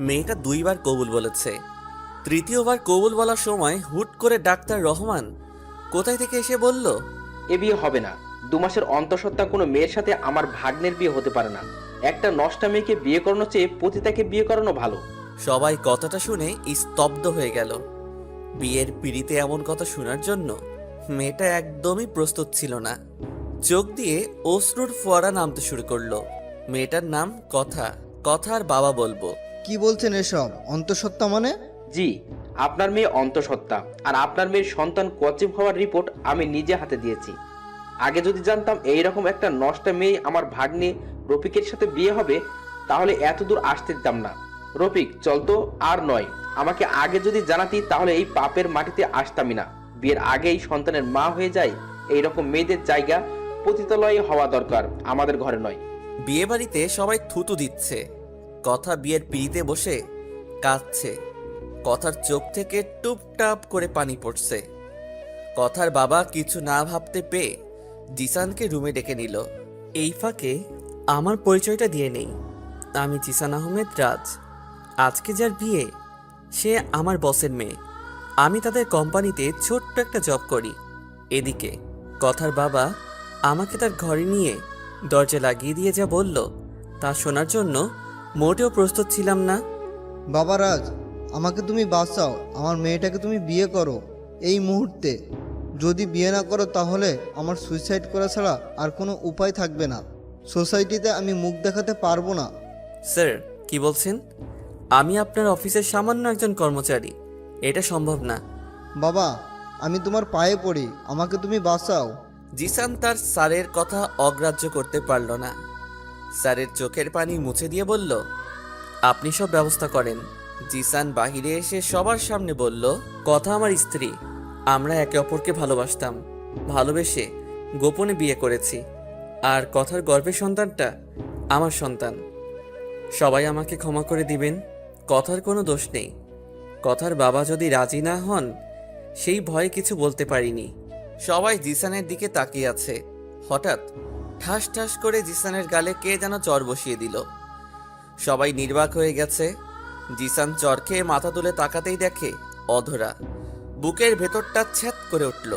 মেয়েটা 2বার কবুল বলেছে। তৃতীয়বার কবুল বলার সময় হুট করে ডাক্তার রহমান কোথায় থেকে এসে বলল, এ বিয়ে হবে না। 2 মাসের অন্তঃসত্ত্বা কোনো মেয়ের সাথে আমার ভাগ্নের বিয়ে হতে পারে না। একটা নষ্টা মেয়েকে বিয়ে করানোর চেয়ে পতিতাকে বিয়ে করানো ভালো। সবাই কথাটা শুনে স্তব্ধ হয়ে গেল। বিয়ের পিড়িতে এমন কথা শোনার জন্য মেয়েটা একদমই প্রস্তুত ছিল না। চোখ দিয়ে অশ্রুর ফোয়ারা নামতে শুরু করলো। মেয়েটার নাম কথা। কথার বাবা বলবো। কি বলছেন এসব? অন্তঃসত্ত্বা মানে? জি, আপনার মেয়ে অন্তঃসত্ত্বা, আর আপনার মেয়ের সন্তান কচিম হওয়ার রিপোর্ট আমি নিজে হাতে দিয়েছি। আগে যদি জানতাম এইরকম একটা নষ্টা মেয়ে আমার ভাগ্নে রফিকের সাথে বিয়ে হবে, তাহলে এত দূর আসতে দিতাম না। রফিক, চল তো। আর নয়, আমাকে আগে যদি জানাতি তাহলে এই পাপের মাটিতে আসতামই না। বিয়ের আগেই সন্তানের মা হয়ে যায়, এইরকম মেয়েদের জায়গা পতিতালয়ে হওয়া দরকার, আমাদের ঘরে নয়। বিয়ে বাড়িতে সবাই থুতু দিচ্ছে। কথা বিয়ের পিড়িতে বসে কাঁদছে। কথার চোখ থেকে টুপটাপ করে পানি পড়ছে। কথার বাবা কিছু না ভাবতে পেয়ে জিসানকে রুমে ডেকে নিল। এই ফাঁকে আমার পরিচয়টা দিয়ে নেই। আমি জিসান আহমেদ রাজ। আজকে যার বিয়ে সে আমার বসের মেয়ে। আমি তাদের কোম্পানিতে ছোট্ট একটা জব করি। এদিকে কথার বাবা আমাকে তার ঘরে নিয়ে দরজা লাগিয়ে দিয়ে যা বলল তা শোনার জন্য মোটেও প্রস্তুত ছিলাম না। বাবা রাজ, আমাকে তুমি বাঁচাও। আমার মেয়েটাকে তুমি বিয়ে করো এই মুহূর্তে। যদি বিয়ে না করো তাহলে আমার সুইসাইড করা ছাড়া আর কোনো উপায় থাকবে না। সোসাইটিতে আমি মুখ দেখাতে পারবো না। স্যার, কি বলছেন? আমি আপনার অফিসের সামান্য একজন কর্মচারী। এটা সম্ভব না। বাবা, আমি তোমার পায়ে পড়ি, আমাকে তুমি বাঁচাও। জিসান তার স্যারের কথা অগ্রাহ্য করতে পারল না। স্যারের চোখের পানি মুছে দিয়ে বলল, আপনি সব ব্যবস্থা করেন। জিসান বাহিরে এসে সবার সামনে বলল, কথা আমার স্ত্রী। আমরা একে অপরকে ভালোবাসতাম। ভালোবেসে গোপনে বিয়ে করেছি। আর কথার গর্ভের সন্তানটা আমার সন্তান। সবাই আমাকে ক্ষমা করে দিবেন। কথার কোনো দোষ নেই। কথার বাবা যদি রাজি না হন সেই ভয়ে কিছু বলতে পারিনি। সবাই জিসানের দিকে তাকিয়ে আছে। হঠাৎ ঠাস ঠাস করে জিসানের গালে কে যেন চর বসিয়ে দিল। সবাই নির্বাক হয়ে গেছে। জিসান চর খেয়ে মাথা তুলে তাকাতেই দেখে অধরা। বুকের ভেতরটা ছ্যাত করে উঠল।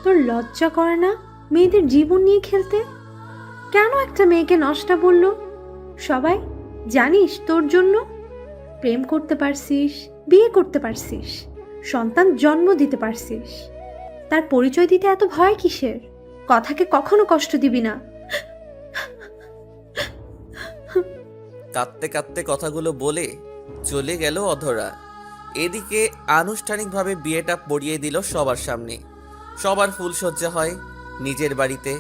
তোর লজ্জা করে না মেয়েদের জীবন নিয়ে খেলতে? কেন একটা মেয়েকে নষ্টা বলল? সবাই জানিস তোর জন্য প্রেম করতে পারছিস, বিয়ে করতে পারছিস, সন্তান জন্ম দিতে পারছিস। তার পরিচয় দিতে এত ভয় কিসের? কথাকে কখনো কষ্ট দিবি না। কাঁদতে কাঁদতে কথাগুলো বলে চলে গেল অধরা। এদিকে আনুষ্ঠানিকভাবে বিয়েটা পড়িয়ে দিল সবার সামনে। সবার ফুলসজ্জা হয় নিজের বাড়িতে,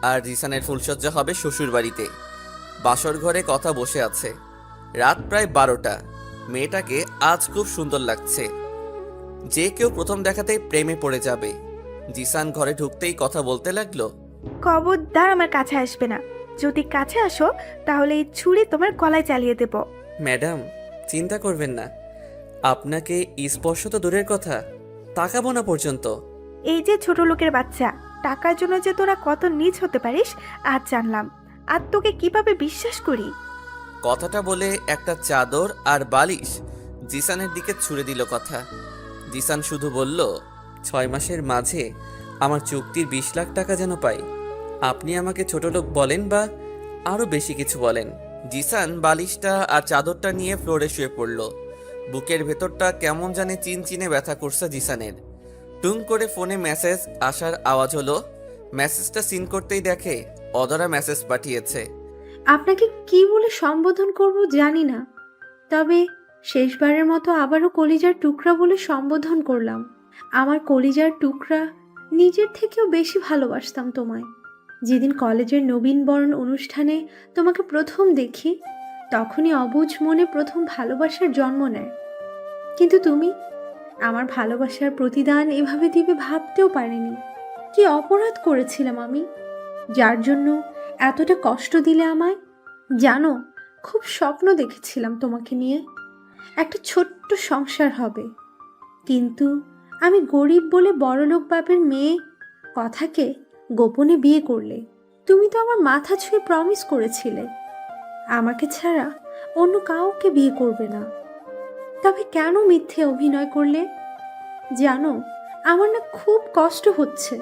আর জিসানের ফুলসজ্জা হবে শ্বশুর বাড়িতে। বাসর ঘরে কথা বসে আছে। রাত প্রায় 12টা। মেয়েটাকে আজ খুব সুন্দর লাগছে। যে কেউ প্রথম দেখাতেই প্রেমে পড়ে যাবে। জিসান ঘরে ঢুকতেই কথা বলতে লাগলো, খবরদার আমার কাছে আসবে না। যদি কাছে আসো তাহলে এই ছুরি তোমার গলায় চালিয়ে দেব। ম্যাডাম, চিন্তা করবেন না। আপনাকে স্পর্শ তো দূরের কথা, তাকাবো না পর্যন্ত। এই যে ছোট লোকের বাচ্চা, টাকার জন্য যে তোরা কত নীচ হতে পারিস আজ জানলাম। আর তোকে কিভাবে বিশ্বাস করি। কথাটা বলে একটা চাদর আর বালিশ জিসানের দিকে ছুড়ে দিল কথা। জিসান শুধু বলল, 6 মাসের মাঝে আমার চুক্তির 20 লাখ টাকা যেন পাই। আপনি আমাকে ছোট লোক বলেন বা আরো বেশি কিছু বলেন। জিসান বালিশটা আর চাদরটা নিয়ে ফ্লোরে শুয়ে পড়ল। বুকের ভেতরটা কেমন জানে চিনচিনে ব্যথা করছে জিসানের। টুং করে ফোনে মেসেজ আসার আওয়াজ হলো। মেসেজটা সিন করতেই দেখে অধরা মেসেজ পাঠিয়েছে। আপনাকে কি বলে সম্বোধন করব জানি না, তবে শেষবারের মতো আবারও কলিজার টুকরা বলে সম্বোধন করলাম। আমার কলিজার টুকরা, নিজের থেকেও বেশি ভালোবাসতাম তোমায়। যেদিন কলেজের নবীনবরণ অনুষ্ঠানে তোমাকে প্রথম দেখি, তখনই অবুঝ মনে প্রথম ভালোবাসার জন্ম নেয়। কিন্তু তুমি আমার ভালোবাসার প্রতিদান এভাবে দিবে ভাবতেও পারিনি। কি অপরাধ করেছিলাম আমি, যার জন্য এতটা কষ্ট দিলে আমায়? জানো, খুব স্বপ্ন দেখেছিলাম তোমাকে নিয়ে, একটা ছোট্ট সংসার হবে। কিন্তু আমি গরিব বলে বড়লোক বাপের মেয়ে কথাকে গোপনে বিয়ে করলে। তুমি তো আমার মাথা ছুঁয়ে প্রমিস করেছিলে আমাকে ছাড়া অন্য কাউকে বিয়ে করবে না। তবে কেন মিথ্যে অভিনয় করলে? জানো, আমার না খুব কষ্ট হচ্ছে।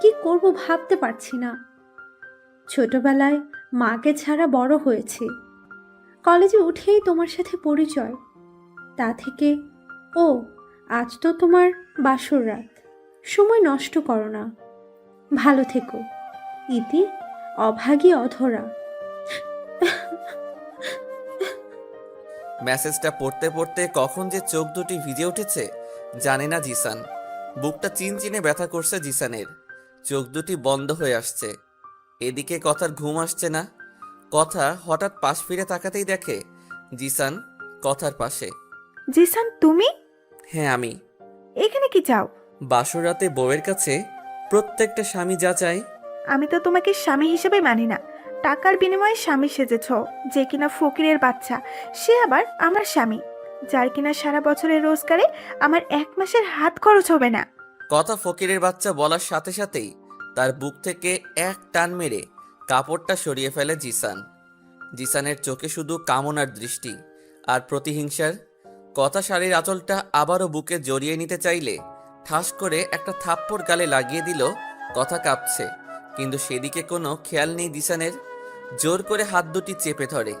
কি করব ভাবতে পারছি না। ছোটবেলায় মাকে ছাড়া বড় হয়েছি, কলেজে উঠেই তোমার সাথে পরিচয়। তা থেকে ও আজ তো তোমার বাসর রাত। সময় নষ্ট করো না। ভালো থেকো। ইতি, অভাগী অধরা। মেসেজটা পড়তে পড়তে কখন যে চোখ দুটি ভিজে উঠেছে জানে না জিসান। বুকটা চিনচিনে ব্যথা করছে জিসানের। চোখ দুটি বন্ধ হয়ে আসছে। এদিকে কথার ঘুম আসছে না। কথা হঠাৎ পাশ ফিরে তাকাতেই দেখে জিসান কথার পাশে। জিসান, তুমি হ্যাঁ আমি। এখানে কি চাও? বাসর রাতে বউয়ের কাছে প্রত্যেকটা স্বামী যা চায়। আমি তো তোমাকে স্বামী হিসেবে মানি না। টাকার বিনিময়ে স্বামী সেজেছ, যে কিনা ফকিরের বাচ্চা, সে আবার আমার স্বামী, যার কিনা সারা বছরের রোজগারে আমার 1 মাসের হাত খরচ হবে না। কথা ফকিরের বাচ্চা বলার সাথে সাথেই তার বুক থেকে এক টান মেরে কাপড়টা সরিয়ে ফেলে জিসান। জিসানের চোখে শুধু কামনার দৃষ্টি আর প্রতিহিংসার। কথা শাড়ির আঁচলটা আবারও বুকে জড়িয়ে নিতে চাইলে ঠাস করে একটা থাপ্পড় গালে লাগিয়ে দিল। কথা কাঁপছে, কিন্তু সেদিকে কোনো খেয়াল নেই জিসানের। জোর করে হাত দুটি চেপে ধরে।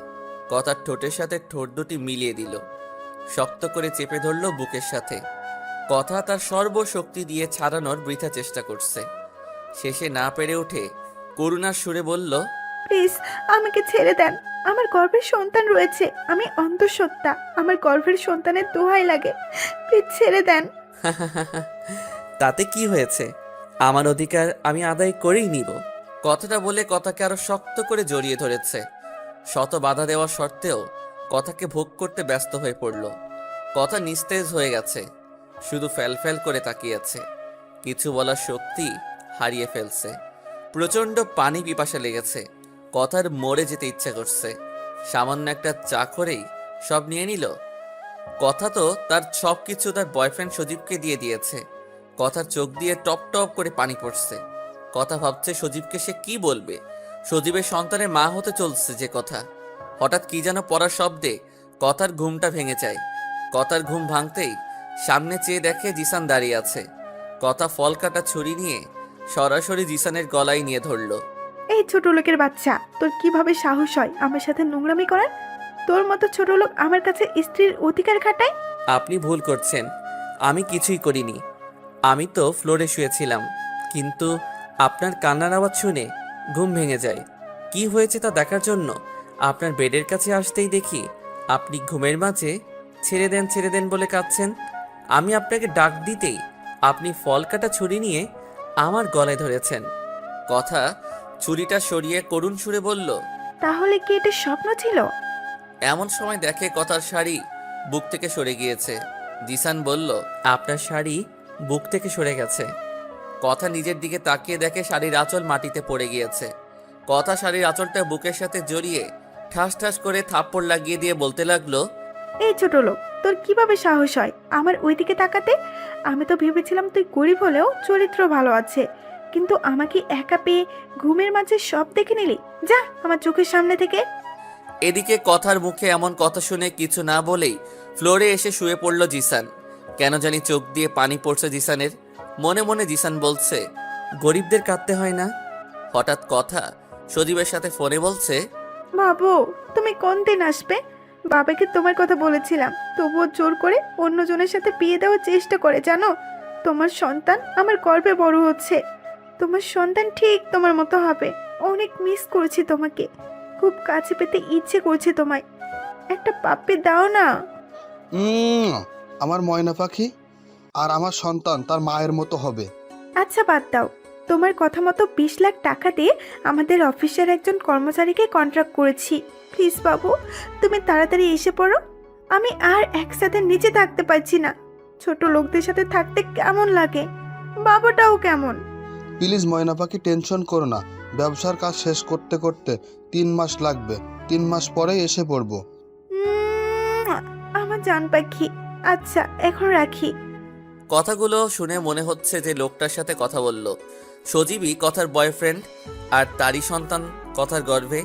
কথার ঠোঁটের সাথে ঠোঁট দুটি মিলিয়ে দিল। শক্ত করে চেপে ধরল বুকের সাথে। কথা তার সর্বশক্তি দিয়ে ছাড়ানোর বৃথা চেষ্টা করছে। শেষে না পেরে উঠে করুণার সুরে বলল, প্লিজ আমাকে ছেড়ে দেন। আমার গর্ভের সন্তান রয়েছে, আমি অন্তঃসত্ত্বা। আমার গর্ভের সন্তানের দোহাই লাগে, প্লিজ ছেড়ে দেন। তাতে কি হয়েছে? আমার অধিকার আমি আদায় করেই নিব। কথাটা বলে কথাকে আরো শক্ত করে জড়িয়ে ধরেছে। শত বাধা দেওয়া সত্ত্বেও কথাকে ভোগ করতে ব্যস্ত হয়ে পড়ল। কথা নিস্তেজ হয়ে গেছে, শুধু ফ্যালফ্যাল করে তাকিয়েছে। কিছু বলার শক্তি হারিয়ে ফেলছে। প্রচণ্ড পানি পিপাসা লেগেছে। কথার মরে যেতে ইচ্ছা করছে। সামান্য একটা চা করেই সব নিয়ে নিল। কথা তো তার সব কিছু তার বয়ফ্রেন্ড সজীবকে দিয়ে দিয়েছে। কথার চোখ দিয়ে টপ টপ করে পানি পড়ছে। কথা ভাবছে সজীবকে সে কি বলবে। সজীবের সন্তানের মা হতে চলছে যে কথা। হঠাৎ কি যেন পড়ার শব্দে কথার ঘুমটা ভেঙে যায়। কথার ঘুম ভাঙতেই সামনে চেয়ে দেখে জিসান দাঁড়িয়ে আছে। কথা ফল কাটা ছুরি নিয়ে সরাসরি জিসানের গলায় নিয়ে ধরল। এই ছোট লোকের বাচ্চা, তোর কিভাবে সাহস হয় আমার সাথে নোংরামি করার? তোর মতো ছোট লোক আমার কাছে স্ত্রীর অধিকার খাটায়। আপনি ভুল করছেন, আমি কিছুই করিনি। আমি তো ফ্লোরে শুয়েছিলাম, কিন্তু আপনার কান্নার আওয়াজ শুনে ঘুম ভেঙে যায়। কি হয়েছে তা দেখার জন্য আপনার বেডের কাছে আসতেই দেখি আপনি ঘুমের মাঝে ছেড়ে দেন বলে কাঁদছেন। আমি আপনাকে ডাক দিতেই আপনি ফল কাটা ছুরি নিয়ে আমার গলায় ধরেছেন। কথা ছুরিটা সরিয়ে করুণ সুরে বলল, তাহলে কি এটা স্বপ্ন ছিল? এমন সময় দেখে কথার শাড়ি বুক থেকে সরে গিয়েছে। জিসান বলল, আপনার শাড়ি বুক থেকে সরে গেছে। কথা নিজের দিকে তাকিয়ে দেখে শাড়ির আঁচল মাটিতে পড়ে গিয়েছে। কথা শাড়ির আঁচলটা বুকের সাথে জড়িয়ে ঠাস ঠাস করে থাপ্পড় লাগিয়ে দিয়ে বলতে লাগলো, এই ছোট লোক, তোর কিভাবে সাহস হয় আমার ওইদিকে তাকাতে? আমি তো ভেবেছিলাম তুই গরিব হলেও চরিত্র ভালো আছে, কিন্তু আমাকে একা পেয়ে ঘুমের মাঝে সব দেখে নিলি। যা আমার চোখের সামনে থেকে। এদিকে কথার মুখে এমন কথা শুনে কিছু না বলেই ফ্লোরে এসে শুয়ে পড়ল জিসান। কেন জানি চোখ দিয়ে পানি পড়ছে জিসানের। মনে মনে জিসান বলছে, গরিবদের কাঁদতে হয় না। হঠাৎ কথা সজীবের সাথে ফোনে বলছে, বাবু, তুমি কোন দিন আসবে? বাবাকে তোমার কথা বলেছিলাম, তবুও জোর করে অন্যজনের সাথে বিয়ে দেওয়ার চেষ্টা করে। জানো, তোমার সন্তান আমার গর্ভে বড় হচ্ছে। তোমার সন্তান ঠিক তোমার মতো হবে। অনেক মিস করেছি তোমাকে, খুব কাছে পেতে ইচ্ছে করছে তোমায়। একটা পাপ্পি দাও না। আমার ময়না পাখি, আর আমার সন্তান তার মায়ের মতো হবে। আচ্ছা বাদ দাও, তোমার কথা মতো 20 লাখ টাকা দিয়ে আমাদের অফিসের একজন কর্মচারীকে কন্ট্রাক্ট করেছি। প্লিজ বাবু, তুমি তাড়াতাড়ি এসে পড়ো। আমি আর একসাথে নিচে থাকতে পারছি না। ছোট লোকদের সাথে থাকতে কেমন লাগে, বাবাটাও কেমন। প্লিজ ময়না পাখি, টেনশন করো না। ব্যবসার কাজ শেষ করতে করতে 3 মাস লাগবে। 3 মাস পরেই এসে পড়বো। আমার জান পাখি। আচ্ছা, এখন রাখি। কথাগুলো শুনে মনে হচ্ছে যে লোকটার সাথে কথা বলল সজীবই কথার বয়ফ্রেন্ড, আর তারই সন্তান কথার গর্ভে।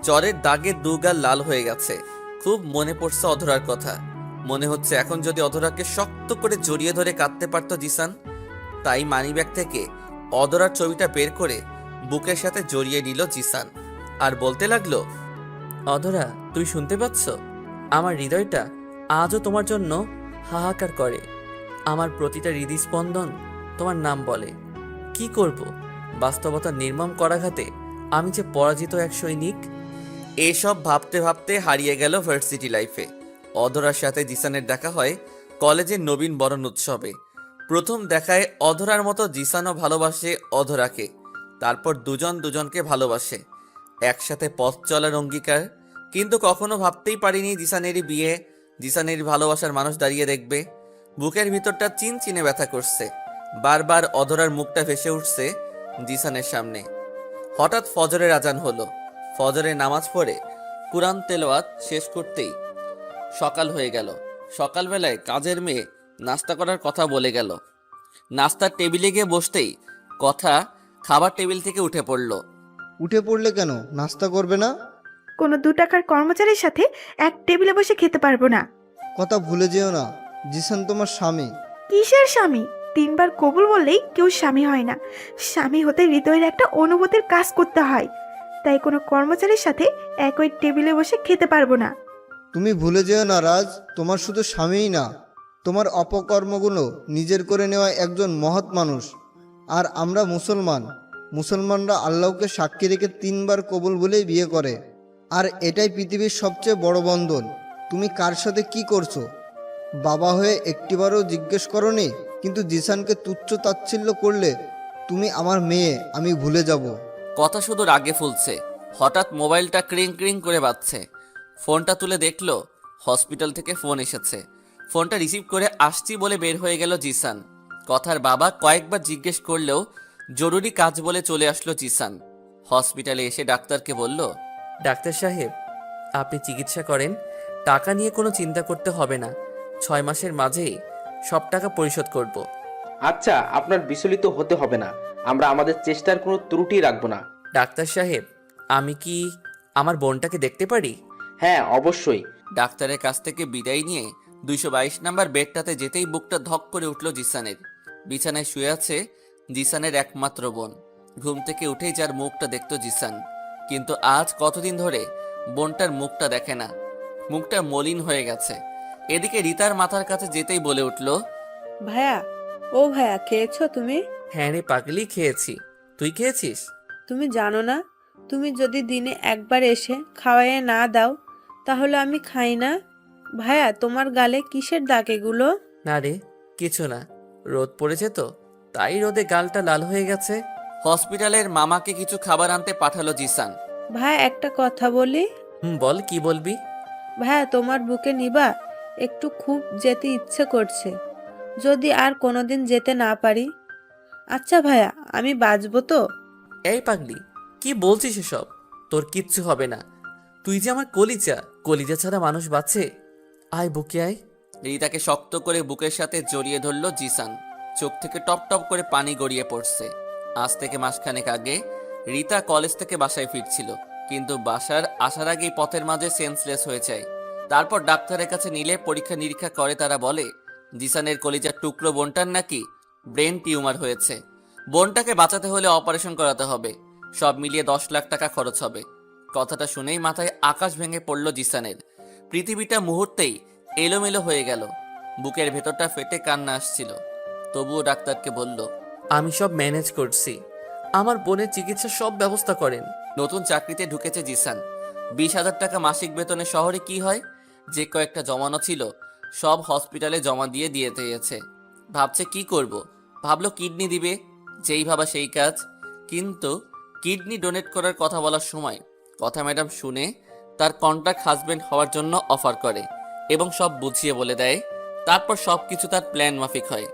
চরের দাগে দুগাল লাল হয়ে গেছে। খুব মনে পড়ছে অধরার কথা। মনে হচ্ছে এখন যদি অধরাকে শক্ত করে জড়িয়ে ধরে কাঁদতে পারতো জিসান। তাই মানিব্যাগ থেকে অধরার ছবিটা বের করে বুকের সাথে জড়িয়ে নিল জিসান আর বলতে লাগলো, অধরা তুই শুনতে পাচ্ছ? আমার হৃদয়টা আজও তোমার জন্য হাহাকার করে। আমার প্রতিটা হৃদস্পন্দন তোমার নাম বলে। কি করব, বাস্তবতার নির্মম করাঘাতে আমি যে পরাজিত এক সৈনিক। এসব ভাবতে ভাবতে হারিয়ে গেল ভার্সিটি লাইফে। অধরার সাথে জিসানের দেখা হয় কলেজের নবীন বরণ উৎসবে। প্রথম দেখায় অধরার মতো জিসানও ভালোবাসে অধরাকে। তারপর দুজন দুজনকে ভালোবাসে, একসাথে পথ চলার অঙ্গীকার। কিন্তু কখনো ভাবতেই পারিনি জিসানেরই বিয়ে, জিসানেরই ভালোবাসার মানুষ দাঁড়িয়ে দেখবে। বুকের ভিতরটা চিনচিনে ব্যথা করছে। বারবার অধরার মুখটা ভেসে উঠছে জিসানের সামনে। হঠাৎ ফজরের আজান হলো। ফজরের নামাজ পড়ে কুরআন তেলাওয়াত শেষ করতেই সকাল হয়ে গেল। সকালবেলায় কাজের মেয়ে নাস্তা করার কথা বলে গেল। নাস্তার টেবিলে গিয়ে বসতেই কথা খাবার টেবিল থেকে উঠে পড়ল। উঠে পড়লে কেন? নাস্তা করবে না? কোনো 2 টাকার কর্মচারীর সাথে এক টেবিলে বসে খেতে পারবো না। কথা ভুলে যেও না, জিসান তোমার স্বামী। কিসের স্বামী? 3 বার কবুল বললেই কেউ স্বামী হয় না। স্বামী হতে হৃদয়ের একটা অনুভূতির কাজ করতে হয়। তাই কোনো কর্মচারীর সাথে একই টেবিলে বসে খেতে পারবো না। তুমি ভুলে যেও না রাজ, তোমার শুধু স্বামীই না, তোমার অপকর্মগুলো নিজের করে নেওয়া একজন মহৎ মানুষ। আর আমরা মুসলমানরা আল্লাহকে সাক্ষী রেখে 3 বার কবুল বলেই বিয়ে করে। আর এটাই পৃথিবীর সবচেয়ে বড় বন্ধন। তুমি কার সাথে কি করছো বাবা হয়ে একটিবারও জিজ্ঞেস করনি? কিন্তু জিসানকে তুচ্ছ তাচ্ছিল্য করলে তুমি আমার মেয়ে, আমি ভুলে যাব। কথা শুধু রাগে ফুলছে। হঠাৎ মোবাইলটা ক্রিং ক্রিং করে বাজছে। ফোনটা তুলে দেখলো হসপিটাল থেকে ফোন এসেছে। ফোনটা রিসিভ করে আসছি বলে বের হয়ে গেল জিসান। কথার বাবা কয়েকবার জিজ্ঞেস করলেও জরুরি কাজ বলে চলে আসলো জিসান। হসপিটালে এসে ডাক্তারকে বলল, ডাক্তার সাহেব আপনি চিকিৎসা করেন, টাকা নিয়ে কোনো চিন্তা করতে হবে না। 6 মাসের মাঝেই সব টাকা পরিশোধ করব। আচ্ছা, আপনার বিচলিত হতে হবে না। আমরা আমাদের চেষ্টার কোনো ত্রুটি রাখবো না। ডাক্তার সাহেব আমি কি আমার বোনটাকে দেখতে পারি? হ্যাঁ, অবশ্যই। ডাক্তারের কাছ থেকে বিদায় নিয়ে 222 নাম্বার বেডটাতে যেতেই বুকটা ধক করে উঠল জিসানের। বিছানায় শুয়ে আছে জিসানের একমাত্র বোন। ঘুম থেকে উঠেই যার মুখটা দেখতো জিসান, কিন্তু আজ কতদিন ধরে বোনটার মুখটা দেখে না। মুখটা মলিন হয়ে গেছে। এদিকে রিতার মাথার কাছে যেতেই বলে উঠল, ভাইয়া, ও ভাইয়া, খেয়েছো তুমি? হ্যাঁ রে পাগলি, খেয়েছি। তুই খেয়েছিস? তুমি জানো না, তুমি যদি দিনে একবার এসে খাওয়াইয়ে না দাও তাহলে আমি খাই না। ভাইয়া, তোমার গালে কিসের দাগ এগুলো? না রে, কিছু না। রোদ পড়েছে তো, তাই রোদে গালটা লাল হয়ে গেছে। হসপিটালের মামাকে কিছু খাবার আনতে পাঠালো জিসান। ভাইয়া, একটা কথা বলি। বল, কি বলবি? ভাইয়া, তোমার বুকে নিবা? একটু খুব যেতে ইচ্ছে করছে, যদি আর কোনোদিন যেতে না পারি। আচ্ছা ভাইয়া, আমি বাঁচবো তো? এই পাগলি, কি বলছিস এসব? তোর কিচ্ছু হবে না। তুই যে আমার কলিজা, কলিজা ছাড়া মানুষ বাঁচে। আয় বুকে আয়। রিতাকে শক্ত করে বুকের সাথে জড়িয়ে ধরল জিসান। চোখ থেকে টপ টপ করে পানি গড়িয়ে পড়ছে। আজ থেকে মাসখানেক আগে রিতা কলেজ থেকে বাসায় ফিরছিল, কিন্তু বাসার আসার আগেই পথের মাঝে সেন্সলেস হয়ে যায়। তারপর ডাক্তারের কাছে নিলে পরীক্ষা নিরীক্ষা করে তারা বলে জিসানের কলিজার টুকরো বোনটার নাকি ব্রেন টিউমার হয়েছে। বোনটাকে বাঁচাতে হলে অপারেশন করাতে হবে। সব মিলিয়ে 10 লাখ টাকা খরচ হবে। কথাটা শুনেই মাথায় আকাশ ভেঙে পড়ল জিসানের। পৃথিবীটা মুহূর্তেই এলোমেলো হয়ে গেল। বুকের ভেতরটা ফেটে কান্না আসছিল। তবুও ডাক্তারকে বলল, আমি সব ম্যানেজ করছি, আমার বোনের চিকিৎসা সব ব্যবস্থা করেন। নতুন চাকরিতে ঢুকেছে জিসান। 20,000 টাকা মাসিক বেতনে শহরে কি হয়? যে কয়েকটা জমানো ছিল সব হসপিটালে জমা দিয়ে দিয়েছে। ভাবছে কি করব। ভাবলো কিডনি দিবে, যেই ভাবা সেই কাজ। কিন্তু কিডনি ডোনেট করার কথা বলার সময় কথা ম্যাডাম শুনে তার কন্ট্রাক্ট হাজবেন্ড হওয়ার জন্য অফার করে এবং সব বুঝিয়ে বলে দেয়। তারপর সব কিছু তার প্ল্যান মাফিক হয়।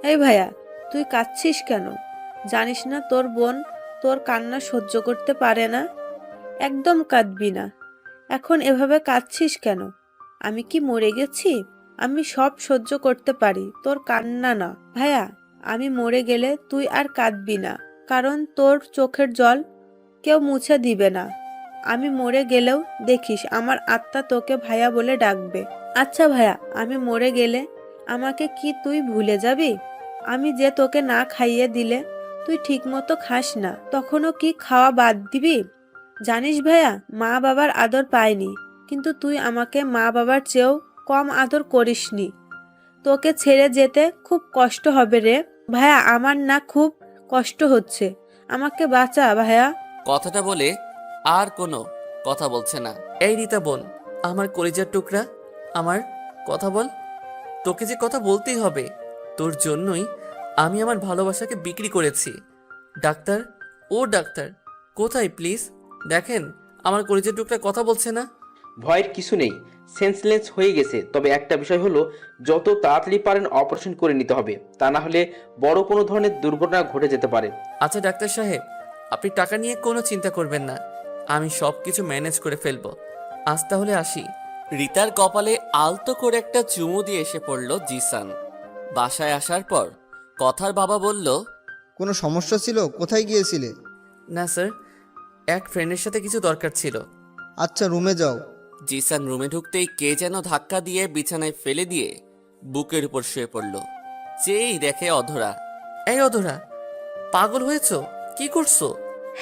এই ভাইয়া, তুই কাঁদছিস কেন? জানিস না তোর বোন তোর কান্না সহ্য করতে পারে না? একদম কাঁদবি না। এখন এভাবে কাঁদছিস কেন? আমি কি মরে গেছি? আমি সব সহ্য করতে পারি, তোর কান্না না। ভাইয়া, আমি মরে গেলে তুই আর কাঁদবি না, কারণ তোর চোখের জল কেউ মুছে দিবে না। আমি মরে গেলেও দেখিস আমার আত্মা তোকে ভাইয়া বলে ডাকবে। আচ্ছা ভাইয়া, আমি মরে গেলে আমাকে কি তুই ভুলে যাবি? আমি যে তোকে না খাইয়ে দিলে তুই ঠিকমতো খাস না, তখনও কি খাওয়া বাদ দিবি? জানিস ভাইয়া, মা বাবার আদর পাইনি, কিন্তু তুই আমাকে মা বাবার চেয়েও কম আদর করিসনি। তোকে ছেড়ে যেতে খুব কষ্ট হবে রে ভাইয়া, আমার না খুব কষ্ট হচ্ছে, আমাকে বাঁচা ভাইয়া। কথাটা বলে আর কোনো কথা বলছে না। এই রীতা বোন, আমার কলিজার টুকরা, আমার কথা বল। তোকে যে কথা বলতেই হবে, তোর জন্যই আমি আমার ভালোবাসাকে বিক্রি করেছি। ডাক্তার, ও ডাক্তার, কোথায় প্লিজ দেখেন, আমার কলিজার টুকরা কথা বলছে না। ভয়ের কিছু নেই, সেন্সলেস হয়ে গেছে। তবে একটা বিষয় হলো, যত তাড়াতাড়ি পারেন অপারেশন করে নিতে হবে, তা না হলে বড় কোনো ধরনের দুর্ঘটনা ঘটে যেতে পারে। আচ্ছা ডাক্তার সাহেব, আপনি টাকা নিয়ে কোনো চিন্তা করবেন না, আমি সব কিছু ম্যানেজ করে ফেলবো। আজ তাহলে আসি। রিতার কপালে আলতো করে একটা চুমু দিয়ে এসে পড়ল জিসান। বাসায় আসার পর কথার বাবা বলল, কোনো সমস্যা ছিল? কোথায় গিয়েছিলে? না স্যার, এক ফ্রেন্ডের সাথে কিছু দরকার ছিল। আচ্ছা, রুমে যাও। জিসান রুমে ঢুকতেই কে যেন ধাক্কা দিয়ে বিছানায় ফেলে দিয়ে বুকের উপর শুয়ে পড়ল। যেই দেখে অধরা। এই অধরা, পাগল হয়েছো? কি করছো?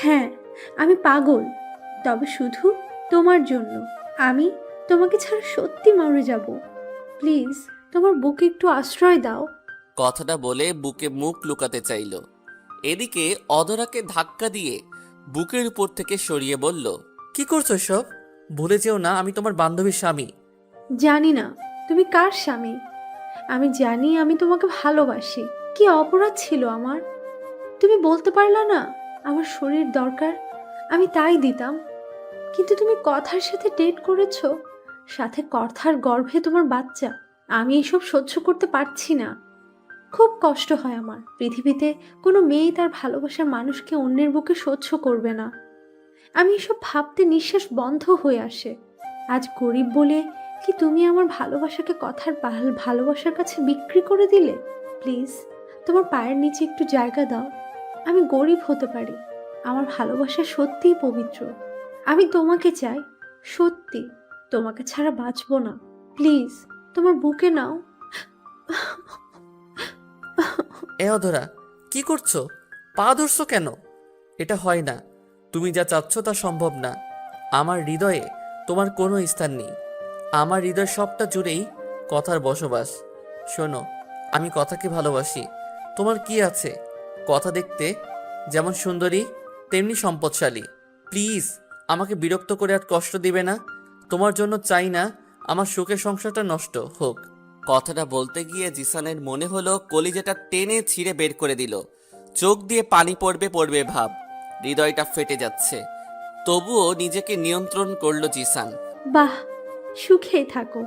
হ্যাঁ, আমি পাগল, তবে শুধু তোমার জন্য। আমি তোমাকে ছাড়া সত্যি মরে যাব। প্লিজ তোমার বুকে একটু আশ্রয় দাও। কথাটা বলে বুকে মুখ লুকাতে চাইল। এদিকে অধরাকে ধাক্কা দিয়ে বুকের উপর থেকে সরিয়ে বলল, কি করছো সব? ভুলে যেও না আমি তোমার বান্ধবীর স্বামী। জানি না তুমি কার স্বামী, আমি জানি আমি তোমাকে ভালোবাসি। কি অপরাধ ছিল আমার? তুমি বলতে পারলা না আমার শরীর দরকার, আমি তাই দিতাম। কিন্তু তুমি কথার সাথে ডেট করেছো, সাথে কথার গর্ভে তোমার বাচ্চা। আমি এসব সহ্য করতে পারছি না, খুব কষ্ট হয় আমার। পৃথিবীতে কোনো মেয়ে তার ভালোবাসার মানুষকে অন্যের বুকে সহ্য করবে না। আমি এসব ভাবতে নিঃশ্বাস বন্ধ হয়ে আসে। আজ গরিব বলে কি তুমি আমার ভালোবাসাকে কথার ভালোবাসার কাছে বিক্রি করে দিলে? প্লিজ তোমার পায়ের নিচে একটু জায়গা দাও। আমি গরিব হতে পারি, আমার ভালোবাসা সত্যিই পবিত্র। আমি তোমাকে চাই, সত্যি। তোমাকে ছাড়া বাঁচবো না। প্লিজ তোমার বুকে নাও। এ অধরা, কি করছো? পা ধরছো কেন? এটা হয় না, তুমি যা চাচ্ছ তা সম্ভব না। আমার হৃদয়ে তোমার কোনো স্থান নেই। আমার হৃদয় সবটা জুড়েই কথার বসবাস। শোনো, আমি কথাকে ভালোবাসি। তোমার কি আছে? কথা দেখতে যেমন সুন্দরী তেমনি সম্পদশালী। প্লিজ আমাকে বিরক্ত করে আর কষ্ট দিবে না। তোমার জন্য চাই না আমার সুখের সংসারটা নষ্ট হোক। কথাটা বলতে গিয়ে জিসানের মনে হলো কলিজাটা টেনে ছিঁড়ে বের করে দিল। চোখ দিয়ে পানি পড়বে পড়বে ভাব, হৃদয়টা ফেটে যাচ্ছে। তবুও নিজেকে নিয়ন্ত্রণ করলো জিসান। বাহ, সুখেই থাকো।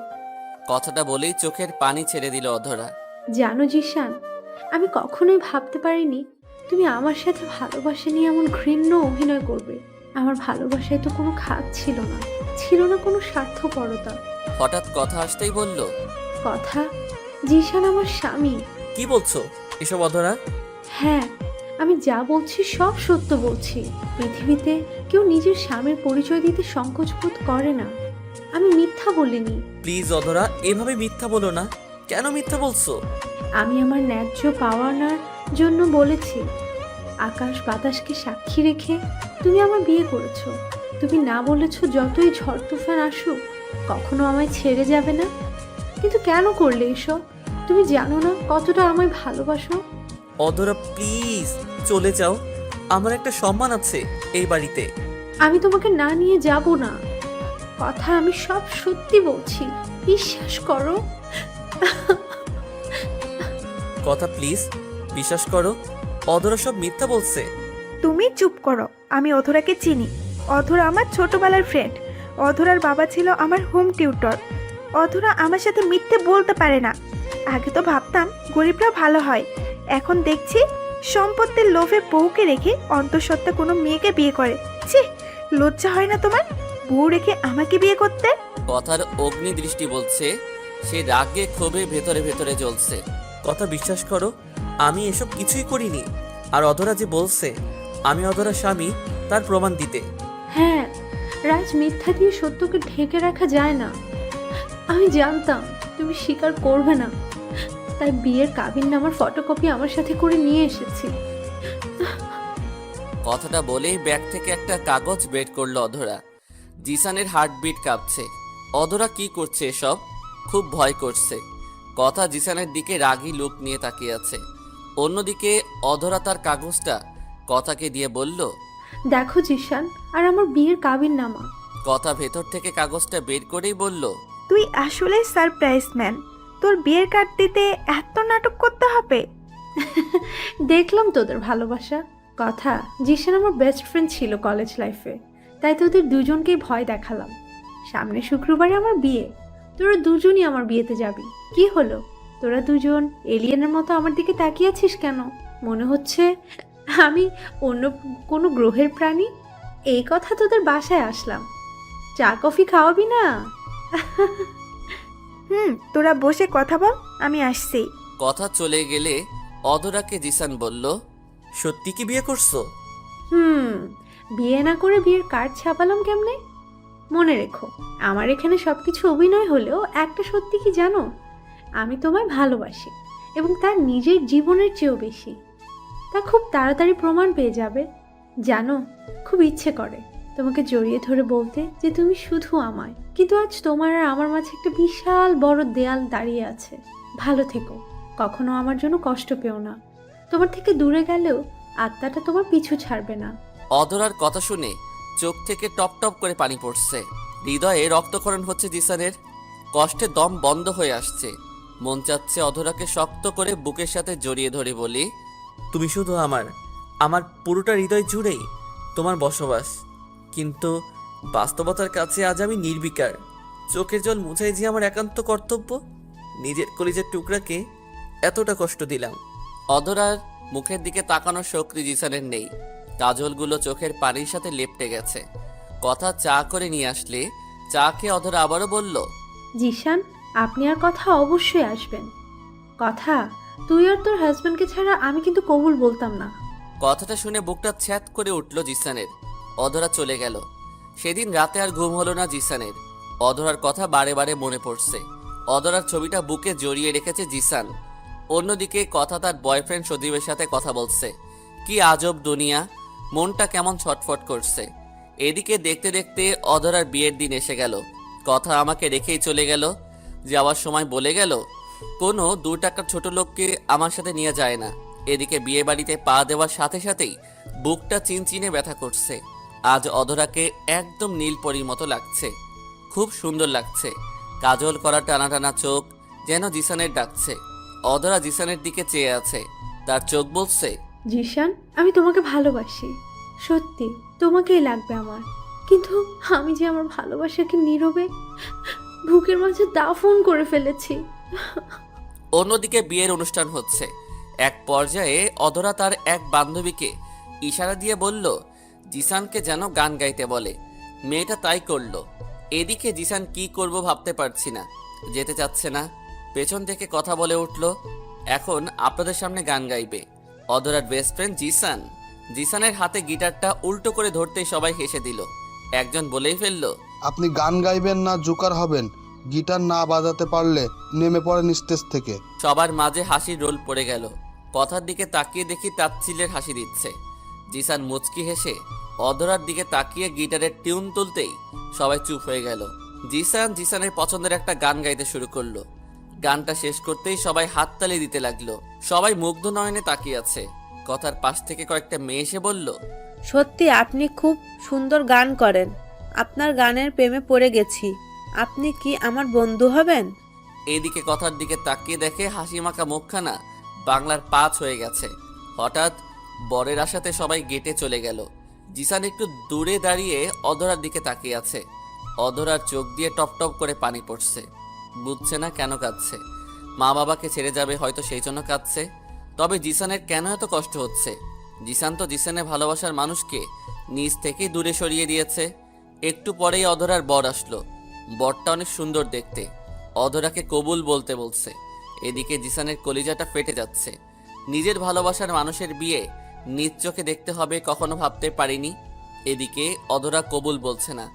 কথাটা বলেই চোখের পানি ছেড়ে দিল অধরা। জানো জিশান, আমি কখনোই ভাবতে পারিনি তুমি আমার সাথে ভালোবাসা নিয়ে এমন ঘৃণ্য অভিনয় করবে। আমার ভালোবাসায় তো কোনো খাত ছিল না, ছিল না কোনো স্বার্থপরতা। হঠাৎ কথা আসতেই বলল, কথা, জিশান আমার স্বামী। কি বলছো এসব অধরা? হ্যাঁ, আমি যা বলছি সব সত্য বলছি। পৃথিবীতে কেউ নিজের স্বামীর পরিচয় দিতে সংকোচ বোধ করে না। আমি মিথ্যা বলিনি। প্লিজ অধরা, এভাবে মিথ্যা বলো না। কেন মিথ্যা বলছো? আমি আমার ন্যায্য পাওয়ার জন্য বলেছি। আকাশ বাতাসকে সাক্ষী রেখে তুমি আমার বিয়ে করেছো। তুমি না বলেছো যতই ঝড় তুফান আসুক কখনো আমায় ছেড়ে যাবে না। কিন্তু কেন করলে এসব? তুমি জানো না কতটা আমায় ভালোবাসো। অধরা প্লিজ চলে যাও, আমার একটা সম্মান আছে এই বাড়িতে। আমি তোমাকে না নিয়ে যাব না। কথা আমি সব সত্যি বলছি, বিশ্বাস করো। কথা প্লিজ বিশ্বাস করো, অধরা সব মিথ্যা বলছে। তুমি চুপ করো, আমি অধরাকে চিনি। অধরা আমার ছোটবেলার ফ্রেন্ড। অধরার বাবা ছিল আমার হোম টিউটর। অধরা আমার সাথে মিথ্যে বলতে পারে না। আগে তো ভাবতাম গরিবরা ভালো হয়, এখন দেখছি সম্পত্তির লোভে বউকে রেখে অন্তঃসত্ত্বা কোনো মেয়েকে বিয়ে করে। ছি, লজ্জা হয় না তোমার? বউ রেখে আমাকে বিয়ে করতে? কথার অগ্নি দৃষ্টি বলছে, সে রাগে ক্ষোভে ভেতরে ভেতরে জ্বলছে। কথা বিশ্বাস করো, আমি এসব কিছুই করিনি। আর অধরা যে বলছে আমি অধরার স্বামী, তার প্রমাণ দিতে। হ্যাঁ, রাজ, মিথ্যা দিয়ে সত্যকে ঢেকে রাখা যায় না। আমি জানতাম তুমি স্বীকার করবে না, তাই বিয়ের কাবিননামার ফটোকপি আমার সাথে করে নিয়ে এসেছি। কথাটা বলেই ব্যাগ থেকে একটা কাগজ বের করলো অধরা। জিসানের হার্টবিট কাঁপছে। অধরা কি করছে এসব? খুব ভয় করছে। কথা জিসানের দিকে রাগী লুক নিয়ে তাকিয়ে আছে। অন্যদিকে অধরা তার কাগজটা কথাকে দিয়ে বলল, দেখো জিশান, আর আমার বিয়ের কাবিননামা। কথা ভেতর থেকে কাগজটা বের করেই বলল, তুই আসলে সারপ্রাইজ ম্যান। তোর বিয়ের কার্ড দিতে এত নাটক করতে হবে? দেখলাম তোদের ভালোবাসা। কথা, জিশান আমার বেস্ট ফ্রেন্ড ছিল কলেজ লাইফে, তাই তোদের দুজনকেই ভয় দেখালাম। সামনে শুক্রবারে আমার বিয়ে, তোরা দুজনই আমার বিয়েতে যাবি। কি হলো, তোরা দুজন এলিয়েনের মতো আমার দিকে তাকিয়ে আছিস কেন? মনে হচ্ছে আমি অন্য কোনো গ্রহের প্রাণী। এই কথা তোদের বাসায় আসলাম, চা কফি খাওয়াবি না? তোরা বসে কথা বল, আমি আসছি। কথা চলে গেলে অধরাকে জিসান বলল, সত্যি কি বিয়ে করছো? বিয়ে না করে বিয়ের কার্ড ছাপালাম কেমনে? মনে রেখো, আমার এখানে সবকিছু অভিনয় হলেও একটা সত্যি কি জানো, আমি তোমায় ভালোবাসি, এবং তার নিজের জীবনের চেয়েও বেশি। তা খুব তাড়াতাড়ি প্রমাণ পেয়ে যাবে। জানো, খুব ইচ্ছে করে তোমাকে জড়িয়ে ধরে বলতে যে তুমি শুধু আমায়, কিন্তু আজ তোমার আর আমার মাঝে একটা বিশাল বড় দেয়াল দাঁড়িয়ে আছে। ভালো থেকো, কখনো আমার জন্য কষ্ট পেও না। তোমার থেকে দূরে গেলেও আত্মাটা তোমার পিছু ছাড়বে না। অধরার কথা শুনে চোখ থেকে টপ টপ করে পানি পড়ছে। হৃদয়ে রক্তক্ষরণ হচ্ছে জিসানের। কষ্টে দম বন্ধ হয়ে আসছে। মন চাচ্ছে অধরাকে শক্ত করে বুকের সাথে জড়িয়ে ধরে বলি, তুমি শুধু আমার পুরোটা হৃদয় জুড়েই তোমার বসবাস। কিন্তু বাস্তবতার কাছে আজ আমি নির্বিকার। চোখের জল মুছাই যে আমার একান্ত কর্তব্য। নিজের কলিজার টুকরাকে এতটা কষ্ট দিলাম। অধরার মুখের দিকে তাকানোর শক্তি জিসানের নেই। কাজলগুলো চোখের পানির সাথে লেপটে গেছে। কথা চা করে নিয়ে আসলে চা খেয়ে অধরা আবারও বলল, জিশান, আপনি আর কথা অবশ্যই আসবেন। কথা, তুই আর তোর হাজব্যান্ডকে ছাড়া আমি কিন্তু কবুল বলতাম না। কথাটা শুনে বুকটা ছ্যাত করে উঠল জিসানের। অধরা চলে গেল। সেদিন রাতে আর ঘুম হলো না জিসানের। অধরার কথা বারে বারে মনে পড়ছে। অধরার ছবিটা বুকে জড়িয়ে রেখেছে জিসান। অন্যদিকে কথা তার বয়ফ্রেন্ড সজীবের সাথে কথা বলছে। কি আজব দুনিয়া, মনটা কেমন ছটফট করছে। এদিকে দেখতে দেখতে অধরার বিয়ের দিন এসে গেল। কথা আমাকে রেখেই চলে গেল। যাওয়ার সময় বলে গেল, কোনো 2 টাকার ছোট লোককে আমার সাথে নিয়ে যায় না। এদিকে বিয়ে বাড়িতে পা দেওয়ার সাথে সাথেই বুকটা চিনচিনে ব্যথা করছে। আজ অধরাকে একদম নীলপরীর মতো লাগছে। খুব সুন্দর লাগছে। কাজল করা টানা টানা চোখ যেন জিসানের ডাকছে। অধরা জিসানের দিকে চেয়ে আছে। তার চোখ বলছে, জিশান, আমি তোমাকে ভালোবাসি, সত্যি তোমাকেই লাগবে আমার। কিন্তু আমি যে আমার ভালোবাসাকে নীরবে বুকের মাঝে দাফন করে ফেলেছি। অন্যদিকে বিয়ের অনুষ্ঠান হচ্ছে। এক পর্যায়ে অধরা তার এক বান্ধবীকে ইশারা দিয়ে বলল, জিসানকে যেন গান গাইতে বলে। মেয়েটা তাই করলো। এদিকে জিসান কি করব ভাবতে পারছি না। যেতে চাচ্ছে না। পেছন থেকে কথা বলে উঠল, এখন আপনাদের সামনে গান গাইবে অধরার বেস্ট ফ্রেন্ড জিসান। জিসানের হাতে গিটারটা উল্টো করে ধরতেই সবাই হেসে দিল। একজন বলেই ফেলল, আপনি গান গাইবেন না জোকার হবেন? গিটার না বাজাতে পারলে নেমে পড়েন স্টেজ থেকে। সবার মাঝে হাসির রোল পড়ে গেল। কথার দিকে তাকিয়ে দেখি তাচ্ছিল্যের হাসি দিচ্ছে। জিসান মুচকি হেসে অধরার দিকে তাকিয়ে গিটারের টিউন তুলতেই সবাই চুপ হয়ে গেল। জিসানের পছন্দের একটা গান গাইতে শুরু করলো। গানটা শেষ করতেই সবাই হাততালি দিতে লাগলো। সবাই মুগ্ধ নয়নে তাকিয়ে আছে। কথার পাশ থেকে কয়েকটা মেয়ে এসে বলল, সত্যি আপনি খুব সুন্দর গান করেন। আপনার গানের প্রেমে পড়ে গেছি। আপনি কি আমার বন্ধু হবেন? এইদিকে কথার দিকে তাকিয়ে দেখে হাসি মাখা মুখখানা বাংলার 5 হয়ে গেছে। হঠাৎ বরের আশাতে সবাই গেটে চলে গেল। জিসান একটু দূরে দাঁড়িয়ে অধরার দিকে তাকিয়ে আছে। অধরার চোখ দিয়ে টপ টপ করে পানি পড়ছে। বুঝছে না কেন কাঁদছে। মা বাবাকে ছেড়ে যাবে হয়তো সেই জন্য কাঁদছে। তবে জিসানের কেন এত কষ্ট হচ্ছে? জিসান তো জিসানের ভালোবাসার মানুষকে নিজ থেকেই দূরে সরিয়ে দিয়েছে। একটু পরেই অধরার বর আসলো। বরটা অনেক সুন্দর দেখতে। অধরাকে কবুল বলতে বলছে। এদিকে জিসানের কলিজাটা ফেটে যাচ্ছে। নিজের ভালোবাসার মানুষের বিয়ে নিজ চোখে দেখতে হবে কখনো ভাবতে পারিনি। এদিকে অধরা কবুল বলছে না।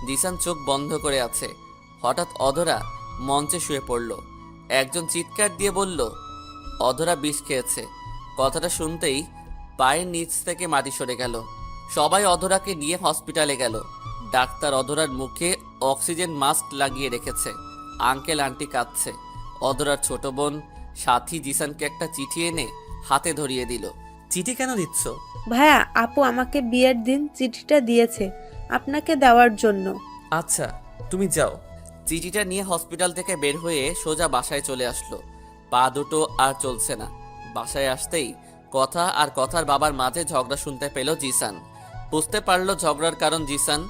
জিসান চোখ বন্ধ করে আছে। হঠাৎ অধরা মঞ্চে শুয়ে পড়ল। একজন চিৎকার দিয়ে বলল, অধরা বিষ খেয়েছে। কথাটা শুনতেই পায়ের নিচ থেকে মাটি সরে গেল। সবাই অধরাকে নিয়ে হসপিটালে গেল। ডাক্তার অধরার মুখে অক্সিজেন মাস্ক লাগিয়ে রেখেছে। আঙ্কেল আন্টি কাঁদছে। অধরার ছোট বোন সাথী জিসানকে একটা চিঠি এনে হাতে ধরিয়ে দিল। চিঠি কেন দিচ্ছ? ভাইয়া, আপু আমাকে বিয়ের দিন চিঠিটা দিয়েছে আপনাকে দেওয়ার জন্য। আচ্ছা, তুমি যাও। চিঠিটা নিয়ে হসপিটাল থেকে বের হয়ে সোজা বাসায় চলে আসলো। পা দুটো আর চলছে না। বাসায় আসতেই কথা আর কথার বাবার মাঝে ঝগড়া শুনতে পেল জিসান। বুঝতে পারলো ঝগড়ার কারণ জিসান।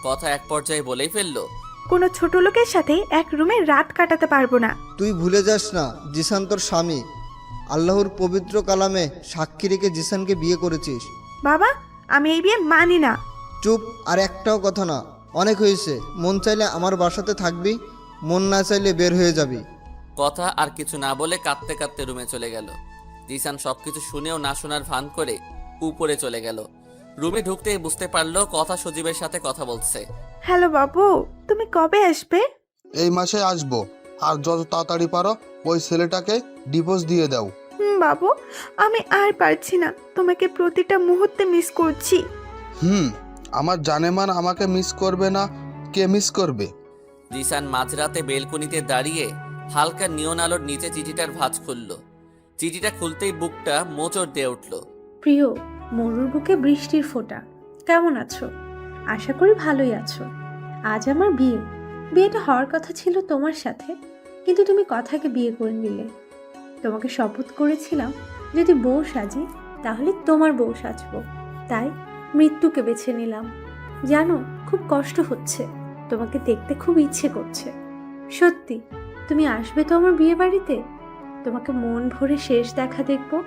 কথা এক পর্যায়ে বলেই ফেললো, কোনো ছোট লোকের সাথে এক রুমে রাত কাটাতে পারবো না। তুই ভুলে যাস না জিসান তোর স্বামী। আল্লাহর পবিত্র কালামে সাক্ষী রেখে জিসানকে বিয়ে করেছিস। বাবা, আমি এই বিয়ে মানি না। চুপ, আর একটাও কথা না। অনেক হয়েছে। মন চাইলে আমার বাসাতে থাকবি, মন না চাইলে বের হয়ে যাবি। কথা আর কিছু না বলে কাঁদতে কাঁদতে রুমে চলে গেল। জিসান সবকিছু শুনেও না শোনার ভান করে উপরে চলে গেল। রুমে ঢুকতেই বুঝতে পারলো কথা সজীবের সাথে কথা বলছে। হ্যালো বাবু, তুমি কবে আসবে? এই মাসে আসবো, আর যত তাড়াতাড়ি পারো ওই ছেলেটাকে ডিভোর্স দিয়ে দাও। বাবু, আমি আর পারছি না, তোমাকে প্রতিটা মুহূর্তে মিস করছি। আমার জানেমান আমাকে মিস করবে না, কে মিস করবে? জিসান মাঝরাতে বেলকনিতে দাঁড়িয়ে হালকা নিয়ন আলোর নিচে চিঠিটার ভাঁজ খুলল। চিঠিটা খুলতেই বুকটা মোচড় দিয়ে উঠল। প্রিয়, মরুর বুকে বৃষ্টির ফোঁটা, কেমন আছো? আশা করি ভালোই আছো। আজ আমার বিয়ে। বিয়েটা হওয়ার কথা ছিল তোমার সাথে, কিন্তু তুমি কথাকে বিয়ে করে নিলে। তোমাকে শপথ করেছিলাম যদি বউ সাজি তাহলে তোমার বউ সাজবো। তাই মৃত্যুকে বেছে নিলাম। জানো, খুব কষ্ট হচ্ছে। তোমাকে দেখতে খুব ইচ্ছে করছে। সত্যি, তুমি আসবে তো আমার বিয়ে বাড়িতে? তোমাকে মন ভরে শেষ দেখা দেখবো।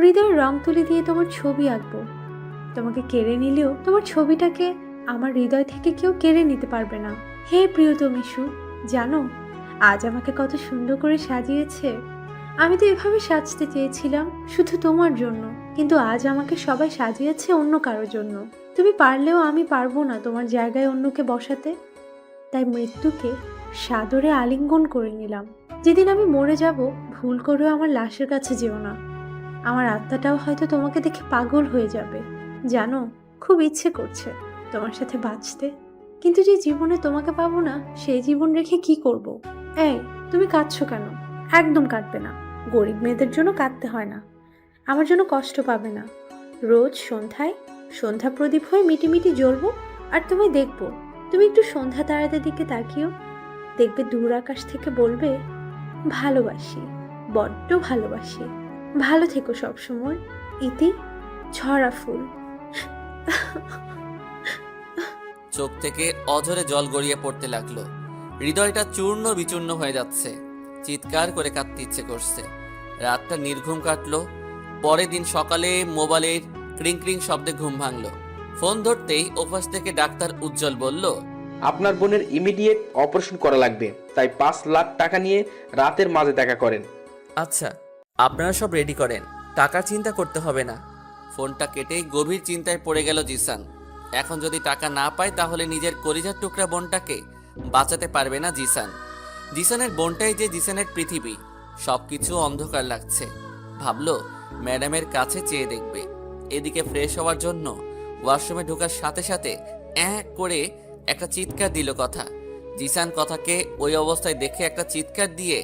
হৃদয়ের রং তুলি দিয়ে তোমার ছবি আঁকবো। তোমাকে কেড়ে নিলেও তোমার ছবিটাকে আমার হৃদয় থেকে কেউ কেড়ে নিতে পারবে না। হে প্রিয়তমীশু, জানো আজ আমাকে কত সুন্দর করে সাজিয়েছে। আমি তো এভাবে সাজতে চেয়েছিলাম শুধু তোমার জন্য, কিন্তু আজ আমাকে সবাই সাজিয়েছে অন্য কারোর জন্য। তুমি পারলেও আমি পারবো না তোমার জায়গায় অন্যকে বসাতে। তাই মৃত্যুকে সাদরে আলিঙ্গন করে নিলাম। যেদিন আমি মরে যাব, ভুল করেও আমার লাশের কাছে যেও না। আমার আত্মাটাও হয়তো তোমাকে দেখে পাগল হয়ে যাবে। জানো, খুব ইচ্ছে করছে তোমার সাথে বাঁচতে, কিন্তু যে জীবনে তোমাকে পাবো না সেই জীবন রেখে কি করব? এই, তুমি কাঁদছো কেন? একদম কাঁদবে না। গরিব মেয়েদের জন্য কাঁদতে হয় না। আমার জন্য কষ্ট পাবে না। রোজ সন্ধ্যায় সন্ধ্যা প্রদীপ হয়ে মিটিমিটি জ্বলবো, আর তুমি দেখবো। তুমি একটু সন্ধ্যা তারাদের দিকে তাকিও, দেখবে দূর আকাশ থেকে বলবে, ভালোবাসি, বড্ড ভালোবাসি। ভালো থেকো সবসময়। ইতি, ঝরা ফুল। চোখ থেকে অঝরে জল গড়িয়ে পড়তে লাগলো। হৃদয়টা চূর্ণ বিচূর্ণ হয়ে যাচ্ছে। চিৎকার করে কাঁদতে ইচ্ছে করছে। রাতটা নির্ঘুম কাটলো। পরের দিন সকালে মোবাইলের ক্রিং ক্রিং শব্দে ঘুম ভাঙলো। ফোন ধরতেই ওপাশ থেকে ডাক্তার উজ্জ্বল বলল, আপনার বোনের ইমিডিয়েট অপারেশন করা লাগবে, তাই 5 লাখ টাকা নিয়ে রাতের মাঝে দেখা করেন। আচ্ছা, আপনারা সব রেডি করেন, টাকার চিন্তা করতে হবে না। ফোনটা কেটেই গভীর চিন্তায় পড়ে গেল জিসান। এখন যদি টাকা না পায় তাহলে নিজের কলিজার টুকরা বোনটাকে বাঁচাতে পারবে না জিসান। জিসানের বোনটাই যে জিসানের পৃথিবী। সবকিছু অন্ধকার লাগছে। ভাবলো ম্যাডামের কাছে চেয়ে দেখবে। এদিকে ফ্রেশ হওয়ার জন্য ওয়াশরুমে ঢোকার সাথে সাথে এক করে একটা চিৎকার দিল কথা। জিসান কথাকে ওই অবস্থায় দেখে একটা চিৎকার দিয়ে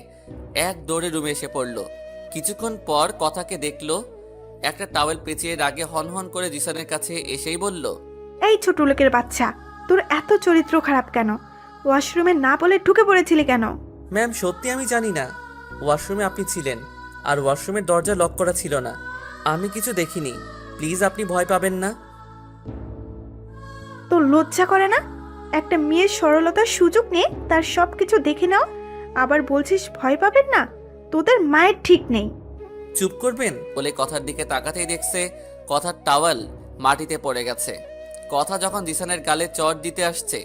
এক দৌড়ে রুমে এসে পড়ল। কিছুক্ষণ পর কথাকে দেখলো একটা টাওয়েল পেঁচিয়ে রাগে হনহন করে জিসানের কাছে এসেই বলল, এই ছোট লোকের বাচ্চা, তোর এত চরিত্র খারাপ কেন? ওয়াশরুমে না বলে ঢুকে পড়েছিলি কেন? ম্যাম, সত্যি আমি জানি না। ওয়াশরুমে আপনি ছিলেন, আর ওয়াশরুমের দরজা লক করা ছিল না। আমি কিছু দেখিনি। প্লিজ আপনি ভয় পাবেন না। তোর লজ্জা করে না? একটা মেয়ের সরলতার সুযোগ নিয়ে তার সব কিছু দেখে নাও, আবার বলছিস ভয় পাবেন না? তোদের মায়ের ঠিক নেই। চুপ করবেন বলে কথার দিকে তাকাতেই দেখছে কথার টাওয়াল মাটিতে পড়ে গেছে। কথা যখন জিসানের গালে চট দিতে আসছে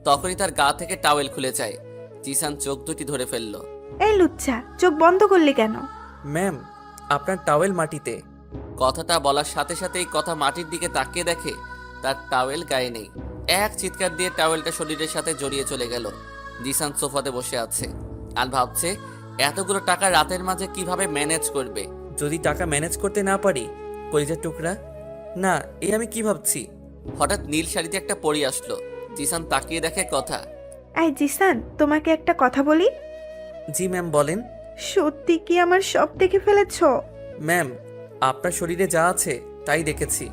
তখনই তার গা থেকে টাওয়েল খুলে যায়। জিসান চোখ দুটি ধরে ফেলল। এই লুচ্চা, চোখ বন্ধ করলি কেন? ম্যাম, আপনার টাওয়েল মাটিতে। কথাটা বলার সাথে সাথেই কথা মাটির দিকে তাকিয়ে দেখে তার টাওয়েল গায়ে নেই। এক চিৎকার দিয়ে টাওয়েলটা শরীরের সাথে জড়িয়ে চলে গেল। জিসান সোফাতে বসে আছে আর ভাবছে এতগুলো টাকা রাতের মাঝে কিভাবে ম্যানেজ করবে। যদি টাকা ম্যানেজ করতে না পারি, কলিজার টুকরা না, এই আমি কি ভাবছি। হঠাৎ নীল শাড়িতে একটা পরি আসলো। জিসান তাকিয়ে দেখে কথা। এই জিসান, তোমাকে একটা কথা বলি। জি ম্যাম বলেন। সত্যি কি আমার সব দেখে ফেলেছো? ম্যাম, আপনার শরীরে যা আছে তাই দেখেছি।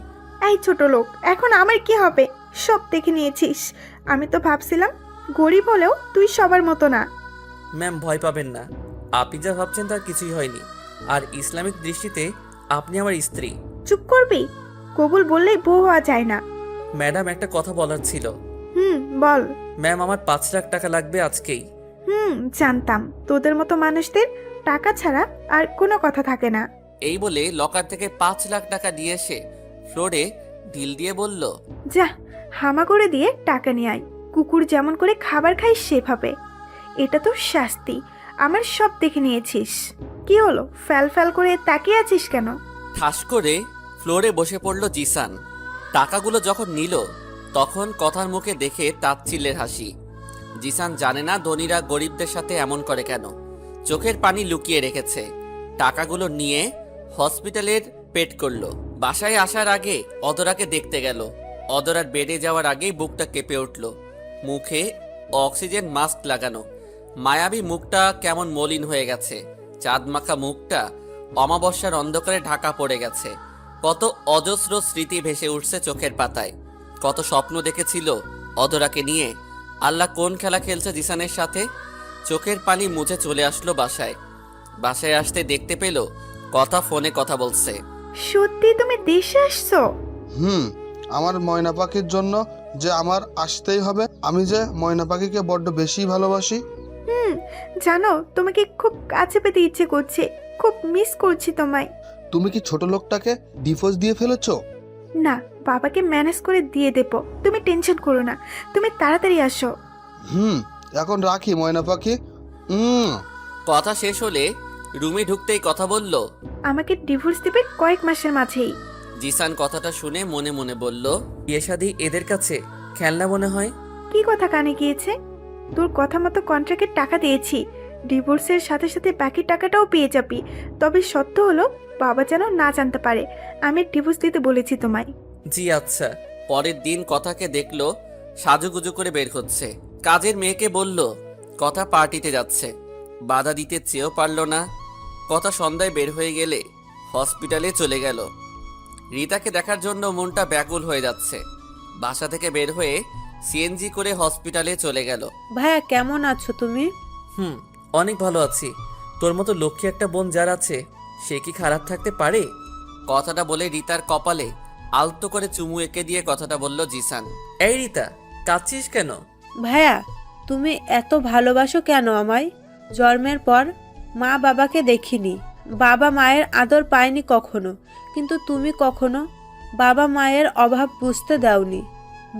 এই ছোট লোক, এখন আমার কি হবে? সব দেখে নিয়েছিস। আমি তো ভাবছিলাম গরিব হলেও তুই সবার মতো না। ম্যাম ভয় পাবেন না, আপনি যা ভাবছেন তার কিছুই হয়নি। আর ইসলামিক দৃষ্টিতে আপনি আমার স্ত্রী। চুপ করবি? কবুল বললেই বউ হওয়া যায় না। ম্যাডাম একটা কথা বলার ছিল। বল। ম্যাম আমার 5 লাখ টাকা লাগবে আজকেই। জানতাম তোদের মতো মানুষদের টাকা ছাড়া আর কোনো কথা থাকে না। এই বলে লকার থেকে 5 লাখ টাকা দিয়ে এসে ফ্লোরে ঢিল দিয়ে বলল, যা, হামা করে দিয়ে টাকা নিয়ে আয়। কুকুর যেমন করে খাবার খাই সেভাবে। এটা তো শাস্তি। আমার সব দেখে নিয়েছিস। কি হলো, ফ্যাল ফ্যাল করে তাকিয়ে আছিস কেন? ঠাস করে ফ্লোরে বসে পড়ল জিসান। টাকাগুলো যখন নিল তখন কথার মুখে দেখে তাচ্ছিল্যের হাসি। জিসান জানে না ধনীরা গরিবদের সাথে এমন করে কেন। চোখের পানি লুকিয়ে রেখেছে। টাকাগুলো নিয়ে হসপিটালের পেট করলো। বাসায় আসার আগে অদরাকে দেখতে গেল। অদরার বেডে যাওয়ার আগেই বুকটা কেঁপে উঠল। মুখে অক্সিজেন মাস্ক লাগানো, মায়াবী মুখটা কেমন মলিন হয়ে গেছে। চাঁদ মাখা মুখটা অমাবস্যার অন্ধকারে ঢাকা পড়ে গেছে। কত অজস্র স্মৃতি ভেসে উঠছে চোখের পাতায়। কত স্বপ্ন দেখেছিল অদরাকে নিয়ে। আল্লাহ কোন খেলা খেলছে জিসানের সাথে। চোখের পানি মুছে চলে আসলো বাসায়। বাসায় আসতে দেখতে পেল কথা ফোনে কথা বলছে। সত্যি তুমি দেশে আসছো? আমার ময়না পাখির জন্য যে আমার আসতেই হবে। আমি যে ময়না পাখিকে বড্ড বেশি ভালোবাসি। জানো, তোমাকে খুব কাছে পেতে ইচ্ছে করছে। খুব মিস করছি তোমায়। তুমি কি ছোট লোকটাকে ডিভোর্স দিয়ে ফেলেছো? না, বাবাকে ম্যানেজ করে দিয়ে দেবো। তুমি টেনশন করো না। তুমি তাড়াতাড়ি আসো। এখন রাখি ময়না পাখি। কথা শেষ হলে রুমে ঢুকতেই কথা বলল, আমাকে ডিভোর্স দিবে কয়েক মাসের মাঝেই। জিসান কথাটা শুনে মনে মনে বলল, বিয়ে শাদী এদের কাছে খেলনা মনে হয়। কি কথা কানে গিয়েছে? তোর কথা মতো কন্ট্রাক্টের টাকা দিয়েছি। ডিভোর্সের সাথে সাথে বাকি টাকাটাও পেয়ে যাবি। তবে সত্য হলো, বাবা যেন না জানতে পারে আমি ডিভোর্স দিতে বলেছি তোমায়। জি আচ্ছা। পরের দিন কথাকে দেখলো সাজুগুজু করে বের হচ্ছে। কাজের মেয়েকে বলল কথা পার্টিতে যাচ্ছে। বাধা দিতে চেয়েও পারল না। কথা সন্ধ্যায় বের হয়ে গেলে হসপিটালে চলে গেল। রিতাকে দেখার জন্য মনটা ব্যাকুল হয়ে যাচ্ছে। বাসা থেকে বের হয়ে সিএনজি করে হসপিটালে চলে গেল। ভাইয়া কেমন আছো তুমি? অনেক ভালো আছি। তোর মতো লক্ষ্মী একটা বোন যার আছে, সে কি খারাপ থাকতে পারে? কথাটা বলে রিতার কপালে আলতো করে চুমু এঁকে দিয়ে কথাটা বলল জিসান। এই রিতা, কাঁদছিস কেন? ভাইয়া তুমি এত ভালোবাসো কেন আমায়? জন্মের পর মা বাবাকে দেখিনি, বাবা মায়ের আদর পাইনি কখনো, কিন্তু তুমি কখনো বাবা মায়ের অভাব বুঝতে দাওনি।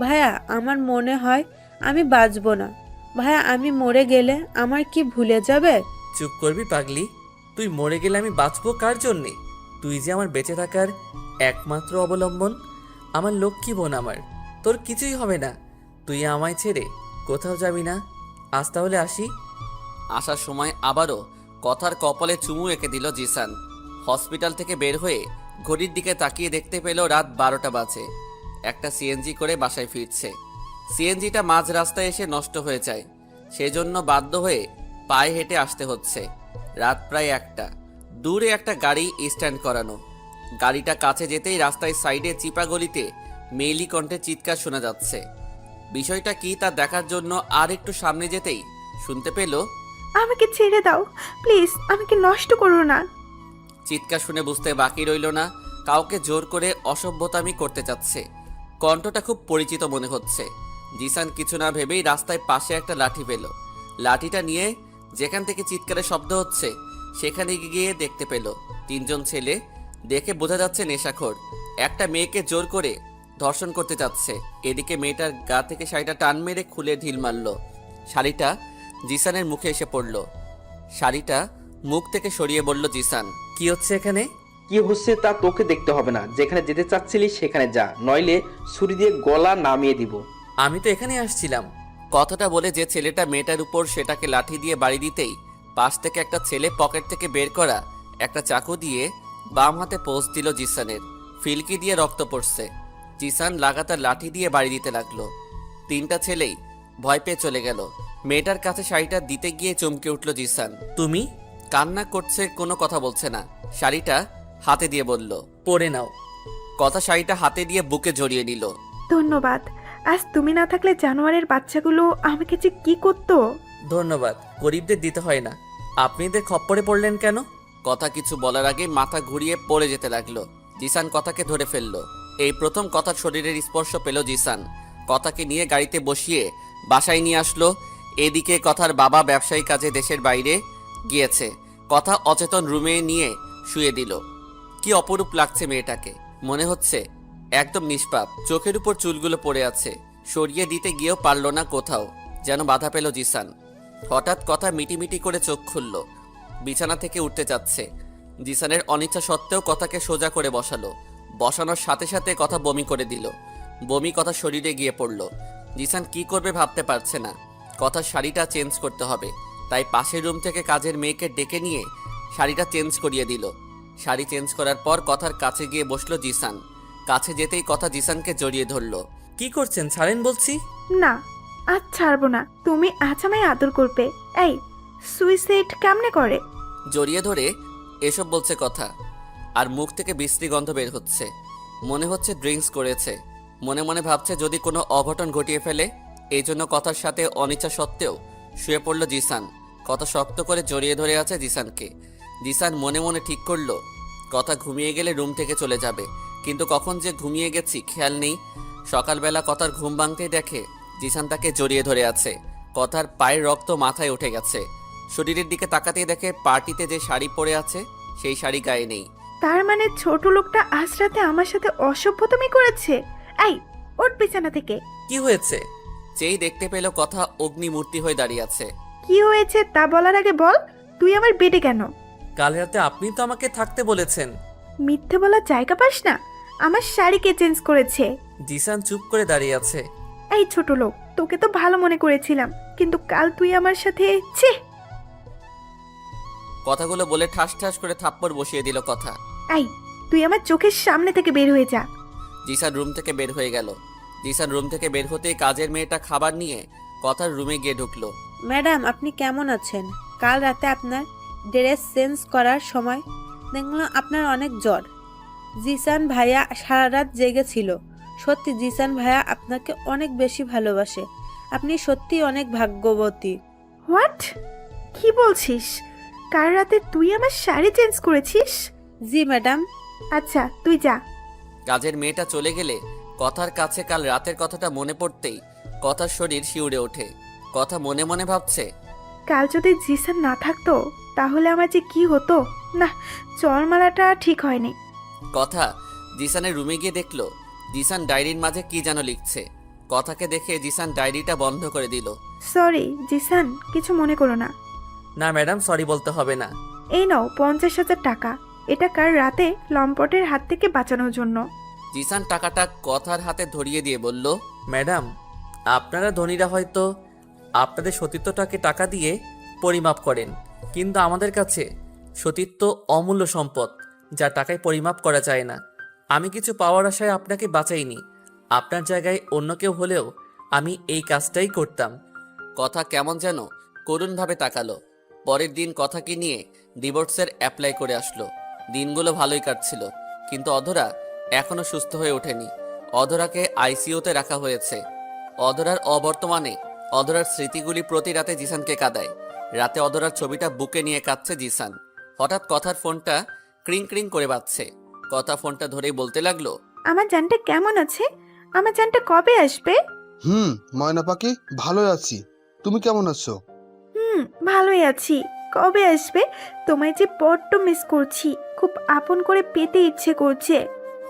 ভাইয়া আমার মনে হয় আমি বাঁচবো না। ভাইয়া আমি মরে গেলে আমার কি ভুলে যাবে? চুপ করবি পাগলি। তুই মরে গেলে আমি বাঁচবো কার জন্যে? তুই যে আমার বেঁচে থাকার একমাত্র অবলম্বন। আমার লক্ষ্মী বোন আমার। তোর কিছুই হবে না। তুই আমায় ছেড়ে কোথাও যাবি না। আজ তাহলে আসি। আসার সময় আবারও কথার কপালে চুমু এঁকে দিল জিসান। হসপিটাল থেকে বের হয়ে ঘড়ির দিকে তাকিয়ে দেখতে পেল রাত 12টা বাজে। একটা সিএনজি করে বাসায় ফিরছে। সিএনজিটা মাঝ রাস্তায় এসে নষ্ট হয়ে যায়। সেজন্য বাধ্য হয়ে পায়ে হেঁটে আসতে হচ্ছে। রাত প্রায় 1টা। দূরে একটা গাড়ি স্ট্যান্ড করানো। গাড়িটা কাছে যেতেই রাস্তায় সাইডে চিপা গলিতে মেয়েলি কণ্ঠে চিৎকার শোনা যাচ্ছে। বিষয়টা কি তা দেখার জন্য আর একটু সামনে যেতেই শুনতে পেল, আমাকে ছেড়ে দাও প্লিজ, আমাকে নষ্ট করো না। চিৎকার শুনে বুঝতে বাকি রইল না কাউকে জোর করে অসভ্যতামি করতে চাচ্ছে। কণ্ঠটা খুব পরিচিত মনে হচ্ছে। জিসান কিছু না ভেবেই রাস্তায় পাশে একটা লাঠি পেল। লাঠিটা নিয়ে যেখান থেকে চিৎকারের শব্দ হচ্ছে সেখানে গিয়ে দেখতে পেল 3জন ছেলে। দেখে বোঝা যাচ্ছে নেশাখোর। একটা মেয়েকে জোর করে ধর্ষণ করতে চাচ্ছে। এদিকে মেয়েটার গা থেকে শাড়িটা টান মেরে খুলে ঢিল মারল। শাড়িটা জিসানের মুখে এসে পড়ল। শাড়িটা মুখ থেকে সরিয়ে বলল জিসান, কি হচ্ছে এখানে? কি হচ্ছে তা তোকে দেখতে হবে না। যেখানে যেতে চাচ্ছিলি সেখানে যা, নইলে ছুরি দিয়ে গলা নামিয়ে দিব। আমি তো এখানে আসছিলাম। কথাটা বলে যে ছেলেটা মেয়েটার উপর সেটাকে লাঠি দিয়ে বাড়ি দিতেই পাশ থেকে একটা ছেলে পকেট থেকে বের করা একটা চাকু দিয়ে বাম হাতে পোস্ট দিল জিসানের। ফিলকি দিয়ে রক্ত পড়ছে। জিসান লাগাতার লাঠি দিয়ে বাড়ি দিতে লাগলো। তিনটা ছেলেই ভয় পেয়ে চলে গেল। মেয়েটার কাছে শাড়িটা দিতে গিয়ে চমকে উঠল জিসান। তুমি? কান্না করছে, কোনো কথা বলছে না। শাড়িটা হাতে দিয়ে বলল, পরে নাও। কথা শাড়িটা হাতে দিয়ে বুকে জড়িয়ে নিল। ধন্যবাদ। আজ তুমি না থাকলে জানোয়ারের বাচ্চাগুলো আমাকে যে কি করতো। ধন্যবাদ গরিবদের দিতে হয় না। আপনি এদের খপ্পরে পড়লেন কেন? কথা কিছু বলার আগে মাথা ঘুরিয়ে পড়ে যেতে লাগলো। জিসান কথাকে ধরে ফেললো। এই প্রথম কথার শরীরের স্পর্শ পেল জিসান। কথাকে নিয়ে গাড়িতে বসিয়ে বাসায় নিয়ে আসলো। এদিকে কথার বাবা ব্যবসায়ী কাজে দেশের বাইরে গিয়েছে। কথা অচেতন রুমে নিয়ে শুয়ে দিল। কি অপরূপ লাগছে মেয়েটাকে, মনে হচ্ছে একদম নিষ্পাপ। চোখের উপর চুলগুলো পড়ে আছে, সরিয়ে দিতে গিয়েও পারল না কোথাও, যেন বাধা পেল জিসান। হঠাৎ কথা মিটিমিটি করে চোখ খুলল, বিছানা থেকে উঠতে চাচ্ছে। জিসানের অনিচ্ছা সত্ত্বেও কথাকে সোজা করে বসালো। বসানোর সাথে সাথে কথা বমি করে দিল। বমি কথা শরীরে গিয়ে পড়ল। জিসান কি করবে ভাবতে পারছে না। কথার শাড়িটা চেঞ্জ করতে হবে, তাই পাশের রুম থেকে কাজের মেয়েকে ডেকে নিয়ে শাড়িটা চেঞ্জ করিয়ে দিল। শাড়ি চেঞ্জ করার পর কথার কাছে গিয়ে বসলো জিসান। কাছে যেতেই কথা জিসানকে জড়িয়ে ধরলো। কি করছেন, ছাড়েন বলছি। না, আজ ছাড়বো না। তুমি আজ আমায় আদর করবে। এই সুইসাইড কেমনে করে? জড়িয়ে ধরে এসব বলছে কথা, আর মুখ থেকে বিশ্রী গন্ধ বের হচ্ছে। মনে হচ্ছে ড্রিঙ্কস করেছে। মনে মনে ভাবছে যদি কোনো অঘটন ঘটিয়ে ফেলে। এই জন্য কথার সাথে অনিচ্ছা সত্ত্বেও শুয়ে পড়ল জিসান। কথা শক্ত করে জড়িয়ে ধরে আছে জিসানকে। জিসান মনে মনে ঠিক করলো কথা ঘুমিয়ে গেলে রুম থেকে চলে যাবে, কিন্তু কখন যে ঘুমিয়ে গেছি খেয়াল নেই। সকালবেলা কথার ঘুম ভাঙতেই দেখে জিসান তাকে জড়িয়ে ধরে আছে। কথার পায়ের রক্ত মাথায় উঠে গেছে। শরীরের দিকে তাকাতেই দেখে পার্টিতে যে শাড়ি পরে আছে সেই শাড়ি গায়ে নেই। তার মানে ছোট লোকটা আজ রাতে আমার সাথে অসভ্যতামি করেছে। এই ওঠ বিছানা থেকে। কি হয়েছে? যেই দেখতে পেল কথা অগ্নিমূর্তি হয়ে দাঁড়িয়ে আছে। কি হয়েছে তা বলার আগে বল, তুই আমার বেডে কেন? কাল রাতে আপনি তো আমাকে থাকতে বলেছেন। মিথ্যে বলার জায়গা পাস না? আমার শাড়ি কে চেঞ্জ করেছে? জিসান চুপ করে দাঁড়িয়ে আছে। এই ছোট লোক, তোকে তো ভালো মনে করেছিলাম, কিন্তু কাল তুই আমার সাথে ছি। কথাগুলো বলে ঠাস ঠাস করে থাপ্পড় বসিয়ে দিল কথা। এই তুই আমার চোখের সামনে থেকে বের হয়ে যা। জিসান রুম থেকে বের হয়ে গেল। জিসান রুম থেকে বের হতেই কাজের মেয়েটা খাবার নিয়ে কথার রুমে গিয়ে ঢুকলো। ম্যাডাম, আপনি কেমন আছেন? কাল রাতে আপনার ড্রেস চেঞ্জ করার সময় দেখলাম আপনার অনেক জ্বর। জিসান ভাইয়া সারা রাত জেগেছিল। সত্যি জিসান ভাইয়া আপনাকে অনেক বেশি ভালোবাসে। আপনি সত্যি অনেক ভাগ্যবতী। হোয়াট? কি বলছিস? কাল রাতে তুই আমার শাড়ি চেঞ্জ করেছিস? জি ম্যাডাম। আচ্ছা তুই যা। কাজের মেয়েটা চলে গেলে কথার কাছে কাল রাতের কথাটা মনে পড়তেই কথার শরীর শিউরে ওঠে। কথা মনে মনে ভাবছে, কাল যদি জিসান না থাকতো তাহলে আমার যে কি হতো। না, চল মারাটা ঠিক হয়নি। কথা জিসানের রুমে গিয়ে দেখলো জিসান ডায়েরির মাঝে কি যেন লিখছে। কথাকে দেখে জিসান ডায়েরিটা বন্ধ করে দিল। সরি জিসান, কিছু মনে করো না। না ম্যাডাম, সরি বলতে হবে না। এই নাও 50,000 টাকা। এটা কাল রাতে লম্পটের হাত থেকে বাঁচানোর জন্য। জিসান টাকাটা কথার হাতে ধরিয়ে দিয়ে বলল, ম্যাডাম, আপনারা ধনীরা হয়তো আপনাদের সতীত্বটাকে টাকা দিয়ে পরিমাপ করেন, কিন্তু আমাদের কাছে সতীত্ব অমূল্য সম্পদ, যা টাকায় পরিমাপ করা যায় না। আমি কিছু পাওয়ার আশায় আপনাকে বাঁচাইনি। আপনার জায়গায় অন্য কেউ হলেও আমি এই কাজটাই করতাম। কথা কেমন যেন করুণভাবে তাকালো। পরের দিন কথাকে নিয়ে ডিভোর্সের অ্যাপ্লাই করে আসলো। দিনগুলো ভালোই কাটছিল, কিন্তু অধরা এখনো সুস্থ হয়ে ওঠেনি। অধরাকে আইসিইউতে রাখা হয়েছে। অধরার অবর্তমানে অধরার স্মৃতিগুলি প্রতি রাতে জিসানকে কাঁদায়। রাতে অধরার ছবিটা বুকে নিয়ে কাঁদছে জিসান। হঠাৎ কথার ফোনটা ক্রিং ক্রিং করে বাজছে। কথা ফোনটা ধরেই বলতে লাগলো, আমার জানটা কেমন আছে? আমার জানটা কবে আসবে? ময়না পাখি, ভালোই আছি। তুমি কেমন আছো? ভালোই আছি। কবে আসবে? তোমায় যে বড্ড মিস করছি, খুব আপন করে পেতে ইচ্ছে করছে।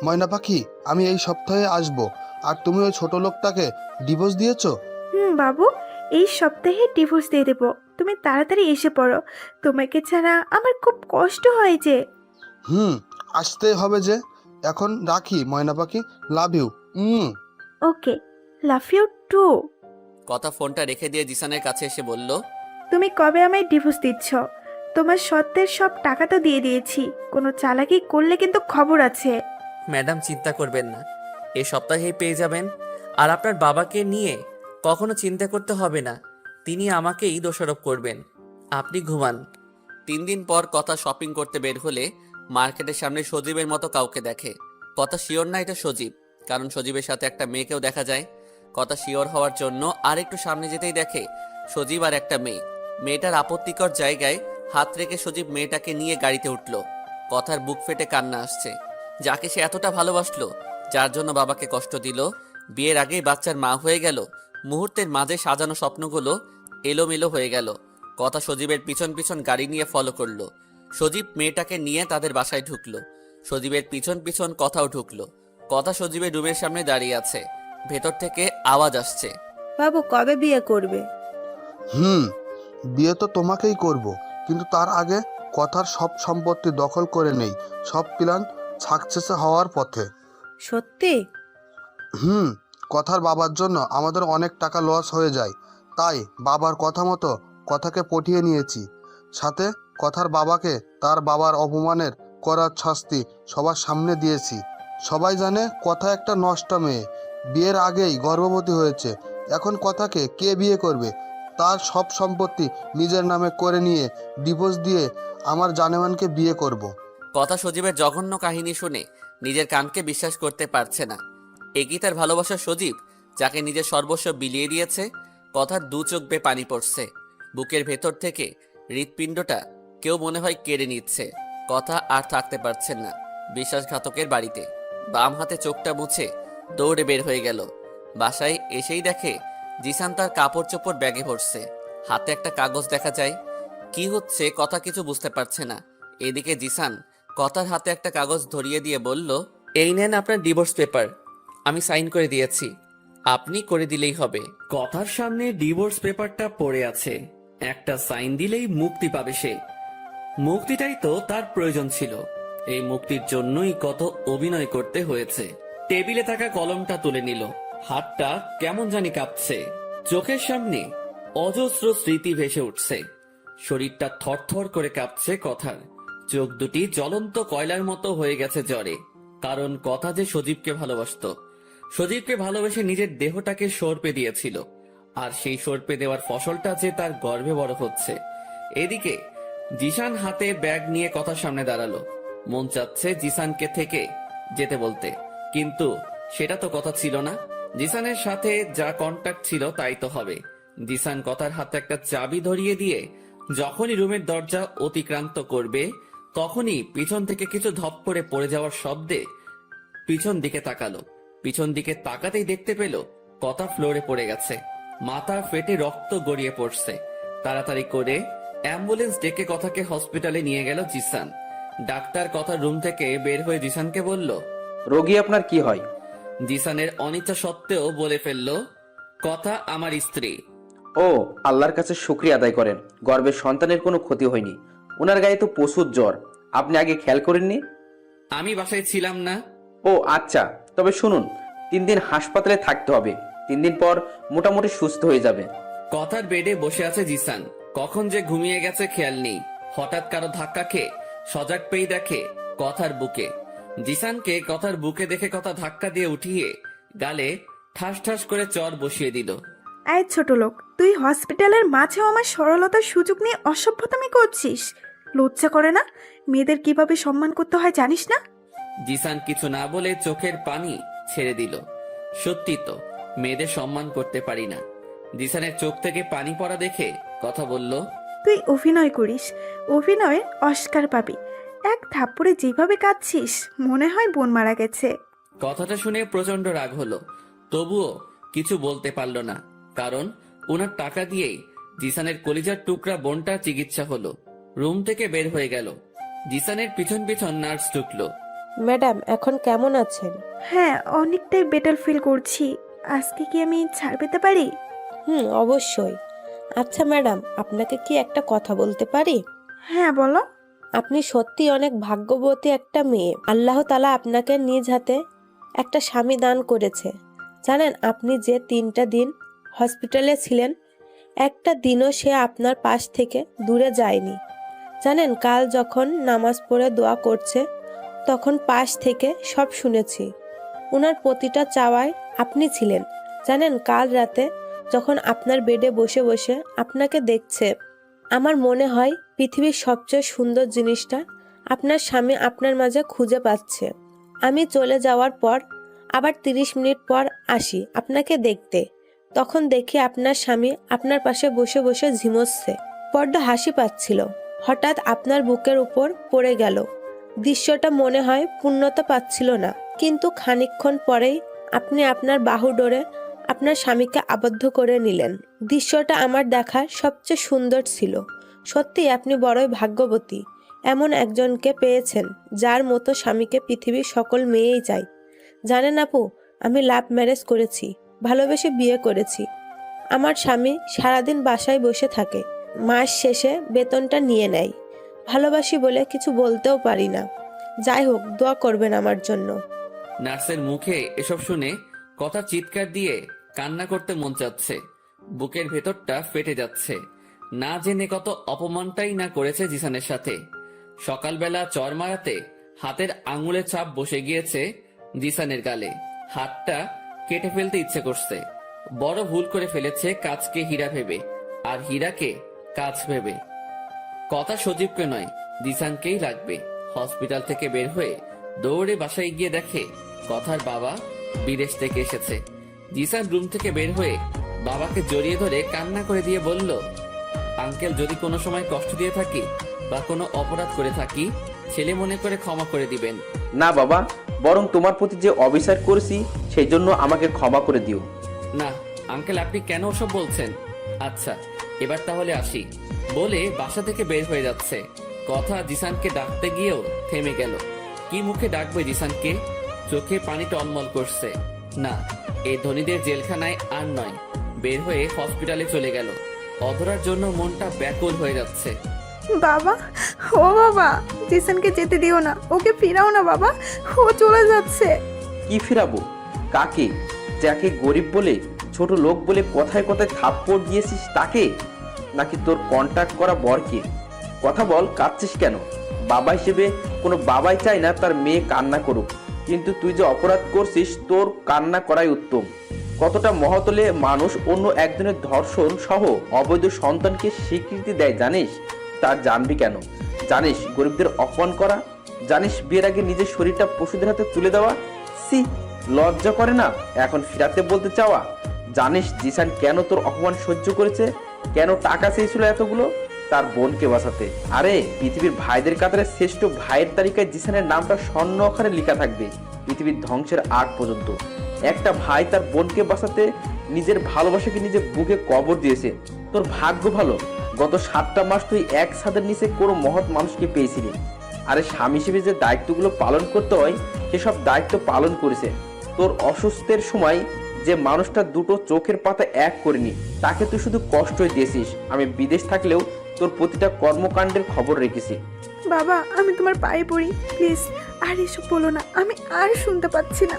ময়না পাখি, আমি এই সপ্তাহে আসবো। আর তুমি ওই ছোট লোকটাকে ডিভোর্স দিয়েছো? বাবু, এই সপ্তাহে ডিভোর্স দিয়ে দেবো। তুমি তাড়াতাড়ি এসে পড়ো। তোমাকে ছাড়া আমার খুব কষ্ট হয় যে। আসতে হবে যে। এখন রাখি ময়না পাখি, love you. Okay, love you একটু। কথা ফোনটা রেখে দিয়ে জিসানের কাছে এসে বলল, তুমি কবে আমায় ডিভোর্স দিচ্ছ? তোমার সত্যের সব টাকা তো দিয়ে দিয়েছি, কোনো চালাকি করলে কিন্তু খবর আছে। ম্যাডাম চিন্তা করবেন না, এ সপ্তাহেই পেয়ে যাবেন। আর আপনার বাবাকে নিয়ে কখনো চিন্তা করতে হবে না, তিনি আমাকেই দোষারোপ করবেন। আপনি ঘুমান। 3 দিন পর কথা শপিং করতে বের হলে মার্কেটের সামনে সজীবের মতো কাউকে দেখে। কথা শিওর না এটা সজীব, কারণ সজীবের সাথে একটা মেয়েকেও দেখা যায়। কথা শিওর হওয়ার জন্য আর একটু সামনে যেতেই দেখে সজীব আর একটা মেয়ে। মেয়েটার আপত্তিকর জায়গায় হাত রেখে সজীব মেয়েটাকে নিয়ে গাড়িতে উঠল। কথার বুক ফেটে কান্না আসছে। যাকে সে এতটা ভালোবাসলো, যার জন্য বাবাকে কষ্ট দিল, বিয়ের আগেই বাচ্চার মা হয়ে গেল, মুহূর্তের মাঝে সাজানো স্বপ্নগুলো এলোমেলো হয়ে গেল। কথা সজীবের পিছন পিছন গাড়ি নিয়ে ফলো করলো। সজীব মেয়েটাকে নিয়ে তাদের বাসায় ঢুকলো। সজীবের পিছন পিছন কথাও ঢুকলো। কথা সজীবের রুমের সামনে দাঁড়িয়ে আছে। ভেতর থেকে আওয়াজ আসছে, বাবু কবে বিয়ে করবে? বিয়ে তো তোমাকেই করব, কিন্তু তার আগে কথার সব সম্পত্তি দখল করে নেই। সব প্ল্যান সাকসেস হওয়ার পথে। সত্যি? কথার বাবার জন্য আমাদের অনেক টাকা লস হয়ে যায়, তাই বাবার কথা মতো কথাকে পটিয়ে নিয়েছি। সাথে কথার বাবাকে তার বাবার অপমানের করার শাস্তি সবার সামনে দিয়েছি। সবাই জানে কথা একটা নষ্ট মেয়ে, বিয়ের আগেই গর্ভবতী হয়েছে। এখন কথাকে কে বিয়ে করবে? তার সব সম্পত্তি নিজের নামে করে নিয়ে ডিভোর্স দিয়ে আমার জানেমানকে বিয়ে করব। কথা সজীবের জঘন্য কাহিনী শুনে নিজের কানকে বিশ্বাস করতে পারছে না। এগিয়ে তার ভালোবাসার সজীব, যাকে নিজের সর্বস্ব বিলিয়ে দিয়েছে। কথার 2 চোখ বেয়ে পানি পড়ছে। বুকের ভেতর থেকে হৃৎপিণ্ডটা কেউ মনে হয় কেড়ে নিচ্ছে। কথা আর থাকতে পারছেন না বিশ্বাসঘাতকের বাড়িতে। বাম হাতে চোখটা মুছে দৌড়ে বের হয়ে গেল। বাসায় এসেই দেখে জিসান তার কাপড় চোপড় ব্যাগে ভরছে। হাতে একটা কাগজ দেখা যায়। কি হচ্ছে কথা কিছু বুঝতে পারছে না। এদিকে জিসান কথার হাতে একটা কাগজ ধরিয়ে দিয়ে বলল, এই নেন আপনার ডিভোর্স পেপার, আমি সাইন করে দিয়েছি, আপনি করে দিলেই হবে। কথার সামনে ডিভোর্স পেপারটা পড়ে আছে, একটা সাইন দিলেই মুক্তি পাবে সে। মুক্তিটাই তো তার প্রয়োজন ছিল। এই মুক্তির জন্যই কত অভিনয় করতে হয়েছে। টেবিলে থাকা কলমটা তুলে নিল। হাতটা কেমন জানি কাঁপছে। চোখের সামনে অজস্র স্মৃতি ভেসে উঠছে। শরীরটা থরথর করে কাঁপছে কথার। চোখ দুটি জ্বলন্ত কয়লার মতো হয়ে গেছে জ্বরে। কারণ কথা যে সজীবকে ভালোবাসতো। সজীবকে ভালোবেসে নিজের দেহটাকে সর্পে দিয়েছিল। আর সেই সর্পে দেওয়ার ফসলটা যে তার গর্ভে বড় হচ্ছে। এদিকে জিসান হাতে ব্যাগ নিয়ে কথার সামনে দাঁড়ালো। মন চাচ্ছে জিসানকে থেকে যেতে বলতে, কিন্তু সেটা তো কথা ছিল না। জিসানের সাথে যা কন্টাক্ট ছিল তাই তো হবে। জিসান কথার হাতে একটা চাবি ধরিয়ে দিয়ে যখনই রুমের দরজা অতিক্রান্ত করবে, তখনই পিছন থেকে কিছু ধপ করে পড়ে যাওয়ার শব্দে পিছন দিকে তাকালো। পিছন দিকে তাকাতেই দেখতে পেল কথা ফ্লোরে পড়ে গেছে। মাথা ফেটে রক্ত গড়িয়ে পড়ছে। তাড়াতাড়ি করে অ্যাম্বুলেন্স ডেকে কথাকে হসপিটালে নিয়ে গেল জিসান। ডাক্তার কথার রুম থেকে বের হয়ে জিসানকে বলল, রোগী আপনার কি হয়? জিসানের অনিচ্ছা সত্ত্বেও বলে ফেলল, কথা আমার স্ত্রী। ও, আল্লাহর কাছে শুকরিয়া আদায় করেন, গর্ভের সন্তানের কোনো ক্ষতি হয়নি। ওনার গায়ে তো প্রচুর জ্বর, আপনি আগে খেয়াল করেননি? আমি বাসায় ছিলাম না। ও আচ্ছা, তবে শুনুন, 3 দিন হাসপাতালে থাকতে হবে। 3 দিন পর মোটামুটি সুস্থ হয়ে যাবে। কথার বেডে বসে আছে জিসান। কখন যে ঘুমিয়ে গেছে খেয়াল নেই। হঠাৎ কারো ধাক্কা খেয়ে সজাগ পেয়ে দেখে কথার বুকে। জিসানকে কথার বুকে দেখে কথা ধাক্কা দিয়ে উঠিয়ে গালে ঠাস ঠাস করে চর বসিয়ে দিল। এই ছোট লোক, তুই হসপিটালের মাঝেও আমার সরলতার সুযোগ নিয়ে অসভ্যতামি করছিস? লজ্জা করে না? মেয়েদের কিভাবে সম্মান করতে হয় জানিস না? জিসান কিছু না বলে চোখের পানি ছেড়ে দিল। সত্যি তো, মেয়েদের সম্মান করতে পারি না। জিসানের চোখ থেকে পানি পড়া দেখে কথা বলল, তুই অভিনয় করিস, অভিনয়ের অস্কার পাবি। এক থাপ্পড়ে যেভাবে কাঁদছিস মনে হয় বোন মারা গেছে। কথাটা শুনে প্রচন্ড রাগ হলো। তবুও কিছু বলতে পারল না, কারণ ওনার টাকা দিয়েই জিসানের কলিজার টুকরা বোনটার চিকিৎসা হলো। রুম থেকে বের হয়ে গেল। জিসানের পিছন পিছন নার্স ঢুকলো। ম্যাডাম এখন কেমন আছেন? হ্যাঁ, অনেকটাই বেটার ফিল করছি। আজকে কি আমি ছাড় পেতে পারি? অবশ্যই। আচ্ছা ম্যাডাম, আপনাকে কি একটা কথা বলতে পারি? হ্যাঁ বলো। আপনি সত্যি অনেক ভাগ্যবতী একটা মেয়ে। আল্লাহ তাআলা আপনাকে নিজ হাতে একটা স্বামী দান করেছে। জানেন আপনি যে 3টা দিন হসপিটালে ছিলেন, একটা দিনও সে আপনার পাশ থেকে দূরে যায়নি। জানেন কাল যখন নামাজ পড়ে দোয়া করছে তখন পাশ থেকে সব শুনেছি। ওনার প্রতিটা চাওয়ায় আপনি ছিলেন। জানেন কাল রাতে যখন আপনার বেডে বসে বসে আপনাকে দেখছে, আমার মনে হয় পৃথিবীর সবচেয়ে সুন্দর জিনিসটা আপনার স্বামী আপনার মাঝে খুঁজে পাচ্ছে। আমি চলে যাওয়ার পর আবার 30 মিনিট পর আসি আপনাকে দেখতে, তখন দেখি আপনার স্বামী আপনার পাশে বসে বসে ঝিমোচ্ছে, বড্ড হাসি পাচ্ছিল। হঠাৎ আপনার বুকের উপর পড়ে গেল। দৃশ্যটা মনে হয় পূর্ণতা পাচ্ছিল না, কিন্তু খানিকক্ষণ পরেই আপনি আপনার বাহু ডোরে আপনার স্বামীকে আবদ্ধ করে নিলেন। দৃশ্যটা আমার দেখা সবচেয়ে সুন্দর ছিল। সত্যি আপনি বড়ই ভাগ্যবতী, এমন একজনকে পেয়েছেন যার মতো স্বামীকে পৃথিবীর সকল মেয়েই চায়। জানেন আপু, আমি লাভ ম্যারেজ করেছি, ভালোবেসে বিয়ে করেছি। আমার স্বামী সারাদিন বাসায় বসে থাকে, মাস শেষে বেতনটা নিয়ে নেয়। ভালোবাসি বলে কিছু বলতেও পারি না। যাই হোক, দোয়া করবেন আমার জন্য। নার্সের মুখে এসব শুনে কথা চিৎকার দিয়ে কান্না করতে মন চাচ্ছে, বুকের ভেতরটা ফেটে যাচ্ছে। না জেনে কত অপমানটাই না করেছে জিসানের সাথে। সকালবেলা চর মারাতে হাতের আঙুলের ছাপ বসে গিয়েছে জিসানের গালে। হাতটা কেটে ফেলতে ইচ্ছে করছে। বড় ভুল করে ফেলেছে কাজকে হীরা ভেবে, আর হীরাকে কাজ ভেবে। কথা সজীবকে নয়, জিসানকেই লাগবে। হসপিটাল থেকে বের হয়ে দৌড়ে বাসায় গিয়ে দেখে কথার বাবা বিদেশ থেকে এসেছে। জিসান রুম থেকে বের হয়ে বাবাকে জড়িয়ে ধরে কান্না করে দিয়ে বলল, আঙ্কেল, যদি কোনো সময় কষ্ট দিয়ে থাকি বা কোনো অপরাধ করে থাকি, ছেলে মনে করে ক্ষমা করে দিবেন। না বাবা, বরং তোমার প্রতি যে অবিচার করেছি সেই জন্য আমাকে ক্ষমা করে দিও। না আঙ্কেল, আপনি কেন ওসব বলছেন? আচ্ছা এবার তাহলে আসি বলে বাসা থেকে বের হয়ে যাচ্ছে। কথা জিসানকে ডাকতে গিয়েও থেমে গেল। কি মুখে ডাকবে জিসানকে? চোখে পানি টলমল করছে। না, এই ধনীদের জেলখানায় আর নয়। বের হয়ে হসপিটালে চলে গেল। অধরার জন্য মনটা ব্যাকুল হয়ে যাচ্ছে। বাবা, ও বাবা, জিসানকে যেতে দিও না, ওকে ফিরাও না বাবা, ও চলে যাচ্ছে। কি ফিরাবো? কাকে? যাকে গরিব বলে, ছোট লোক বলে কথায় কথায় থাপ্পড় দিয়েছিস তাকে, নাকি তোর কন্ট্যাক্ট করা বরকে? কথা বল, কাঁদছিস কেন? বাবা হিসেবে কোনো বাবাই চায় না তার মেয়ে কান্না করুক, কিন্তু তুই যে অপরাধ করছিস তোর কান্না করাই উত্তম। কতটা মহতলে মানুষ অন্য একজনের ধর্ষণ সহ অবৈধ সন্তানকে স্বীকৃতি দেয় জানিস? তার জানবি কেন? জানিস গরিবদের অপমান করা? জানিস বিয়ের আগে নিজের শরীরটা পশুদের হাতে তুলে দেওয়া? সি, লজ্জা করে না এখন ফিরাতে বলতে চাওয়া? জানিস জিসান কেন তোর অপমান সহ্য করেছে? কেন টাকা চেয়েছিল এতগুলো? তার বোনকে বাঁচাতে। আরে পৃথিবীর ভাইদের কাতারে শ্রেষ্ঠ ভাইয়ের তালিকায় জিসানের নামটা স্বর্ণ অক্ষরে লেখা থাকবে পৃথিবীর ধ্বংসের আগ পর্যন্ত। একটা ভাই তার বোনকে বাঁচাতে নিজের ভালোবাসাকে নিজের বুকে কবর দিয়েছে। তোর ভাগ্য ভালো, গত 7টা মাস তুই এক ছাদের নিচে কোনো মহৎ মানুষকে পেয়েছিলি। আরে স্বামী হিসেবে যে দায়িত্বগুলো পালন করতে হয় সেসব দায়িত্ব পালন করেছে। তোর অসুস্থের সময় যে মানুষটা দুটো চোখের পাতা এক করেনি তাকে তুই শুধু কষ্টই দিয়েছিস। আমি বিদেশ থাকলেও তোর প্রতিটা কর্মকাণ্ডের খবর রেখেছি। বাবা, আমি তোমার পায়ে পড়ি, প্লিজ আর এসব বলো না, আমি আর শুনতে পাচ্ছি না।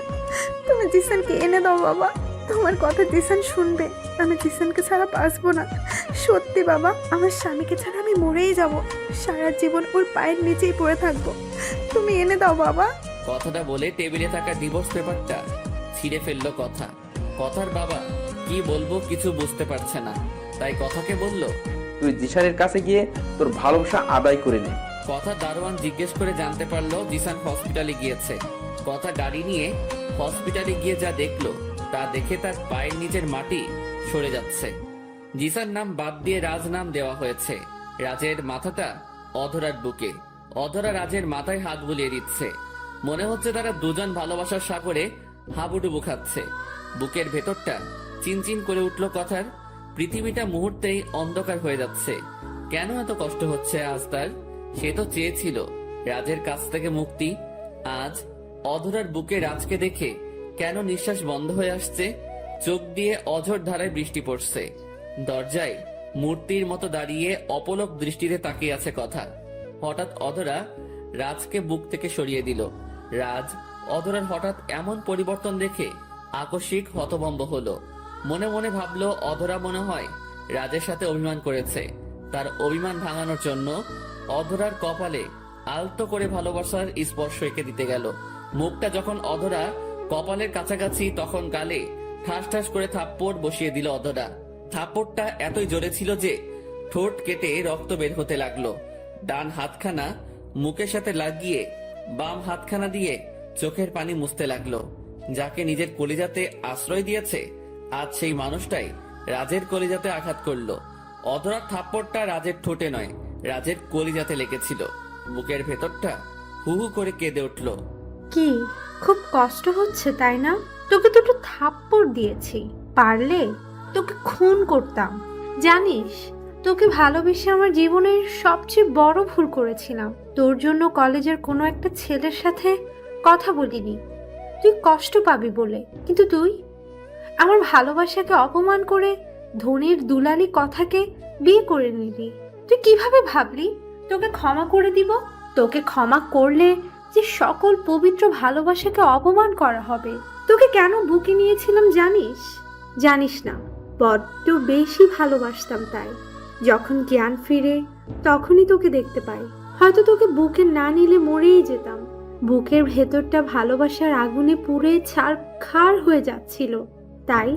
তুমি জিসানকে এনে দাও বাবা, তোমার কথা জিসান শুনবে। আমি জিসানকে ছাড়া বাঁচবো না, সত্যি বাবা। আমার স্বামীকে ছাড়া আমি মরেই যাব, সারা জীবন ওর পায়ের নিচেই পড়ে থাকবো। তুমি এনে দাও বাবা। কথাটা বলে টেবিলে থাকা ডিভোর্স পেপারটা ছিঁড়ে ফেললো কথা। কথার বাবা কি বলবো কিছু বুঝতে পারছে না, তাই কথাকে বলল, তুই জিসানের কাছে গিয়ে তোর ভালোবাসা আদায় করে নে। কথা দারোয়ান জিজ্ঞেস করে জানতে পারলো জিসান হসপিটালে গিয়েছে। কথা গাড়ি নিয়ে হসপিটালে গিয়ে যা দেখলো তা দেখে তার পায়ের নিচের মাটি সরে যাচ্ছে। জিসান নাম বাদ দিয়ে রাজ নাম দেওয়া হয়েছে। রাজের মাথাটা অধরার বুকে, অধরা রাজের মাথায় হাত বুলিয়ে দিচ্ছে। মনে হচ্ছে তারা দুজন ভালোবাসার সাগরে হাবুডুবু খাচ্ছে। বুকের ভেতরটা চিনচিন করে উঠল কথার। পৃথিবীটা মুহূর্তেই অন্ধকার হয়ে যাচ্ছে। কেন এত কষ্ট হচ্ছে আজ তার? সে তো চেয়েছিল রাজের কাছ থেকে মুক্তি। আজ অধরার বুকে রাজকে দেখে কেন নিঃশ্বাস বন্ধ হয়ে আসছে? চোখ দিয়ে অঝোর ধারায় বৃষ্টি পড়ছে। দরজায় মূর্তির মতো দাঁড়িয়ে অপলক দৃষ্টিতে তাকিয়ে আছে কথা। হঠাৎ অধরা রাজকে বুক থেকে সরিয়ে দিল। রাজ অধরার হঠাৎ এমন পরিবর্তন দেখে আকস্মিক হতভম্ব হলো। মনে মনে ভাবলো অধরা মনে হয় রাজের সাথে অভিমান করেছে। তার অভিমান ভাঙানোর জন্য অধরার কপালে আলতো করে ভালোবাসার স্পর্শ এঁকে দিতে গেল। মুখটা যখন অধরা কপালের কাছাকাছি, তখন গালে ঠাস ঠাস করে থাপ্পড় বসিয়ে দিল অধরা। থাপ্পড়টা এতই জোরে ছিল যে ঠোঁট কেটে রক্ত বের হতে লাগলো। ডান হাতখানা মুখের সাথে লাগিয়ে বাম হাতখানা দিয়ে চোখের পানি মুছতে লাগলো। যাকে নিজের কলিজাতে আশ্রয় দিয়েছে, আজ সেই মানুষটাই রাজের কলিজাতে আঘাত করলো। অধরার থাপ্পড়টা রাজের ঠোঁটে নয়, রাজের কলিজাতে লেগেছিল। বুকের ভেতরটা হু হু করে কেঁদে উঠল। কি খুব কষ্ট হচ্ছে তাই না? তোকে দুটো থাপ্পড় দিয়েছি, পারলে তোকে খুন করতাম। জানিস, তোকে ভালোবেসে আমার জীবনের সবচেয়ে বড় ভুল করেছিলাম। তোর জন্য কলেজের কোনো একটা ছেলের সাথে কথা বলিনি, তুই কষ্ট পাবি বলে। কিন্তু তুই আমার ভালোবাসাকে অপমান করে ধনির দুলালি কথাকে বিয়ে করে নিলি। তুই কিভাবে ভাবলি তোকে ক্ষমা করে দিব? তোকে ক্ষমা করলে যে সকল পবিত্র ভালোবাসাকে অপমান করা হবে। তোকে কেন বুকে নিয়েছিলাম জানিস? জানিস না, বড্ড বেশি ভালোবাসতাম। তাই যখন জ্ঞান ফিরে তখনই তোকে দেখতে পাই। হয়তো তোকে বুকে না নিলে মরেই যেতাম। বুকের ভেতরটা ভালোবাসার আগুনে পুড়ে ছারখার হয়ে যাচ্ছিল। তাই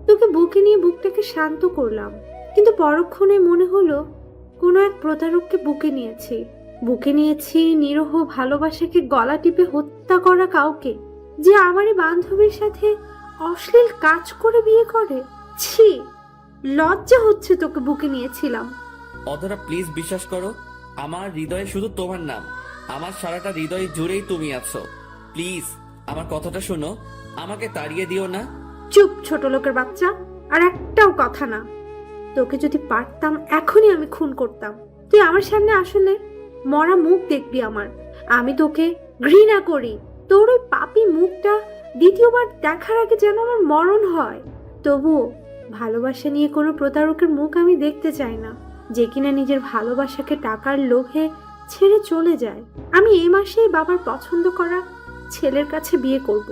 তোকে বুকে নিয়ে বুকটাকে শান্ত করলাম। কিন্তু পরক্ষণে মনে হলো কোনো এক প্রতারককে বুকে নিয়েছি নিরহ ভালোবাসাকে গলা টিপে হত্যা করা কাউকে, যে আমারই বান্ধবীর সাথে অশ্লীল কাজ করে বিয়ে করে। ছি, লজ্জা হচ্ছে তোকে বুকে নিয়েছিলাম। অধরা প্লিজ বিশ্বাস করো, আমার হৃদয়ে শুধু তোমার নাম, আমার সারাটা হৃদয় জুড়েই তুমি আছো। প্লিজ আমার কথাটা শোনো, আমাকে তাড়িয়ে দিও না। চুপ ছোট লোকের বাচ্চা, আর একটাও কথা না। তোকে যদি পারতাম এখনই আমি খুন করতাম। তুই আমার সামনে আসলে মরা মুখ দেখবি আমার। আমি তোকে ঘৃণা করি। তোর ওই পাপী মুখটা দ্বিতীয়বার দেখার আগে যেন আমার মরণ হয়। তবুও ভালোবাসা নিয়ে কোনো প্রতারকের মুখ আমি দেখতে চাই না, যে কিনা নিজের ভালোবাসাকে টাকার লোভে ছেড়ে চলে যায়। আমি এই মাসেই বাবার পছন্দ করা ছেলের কাছে বিয়ে করব।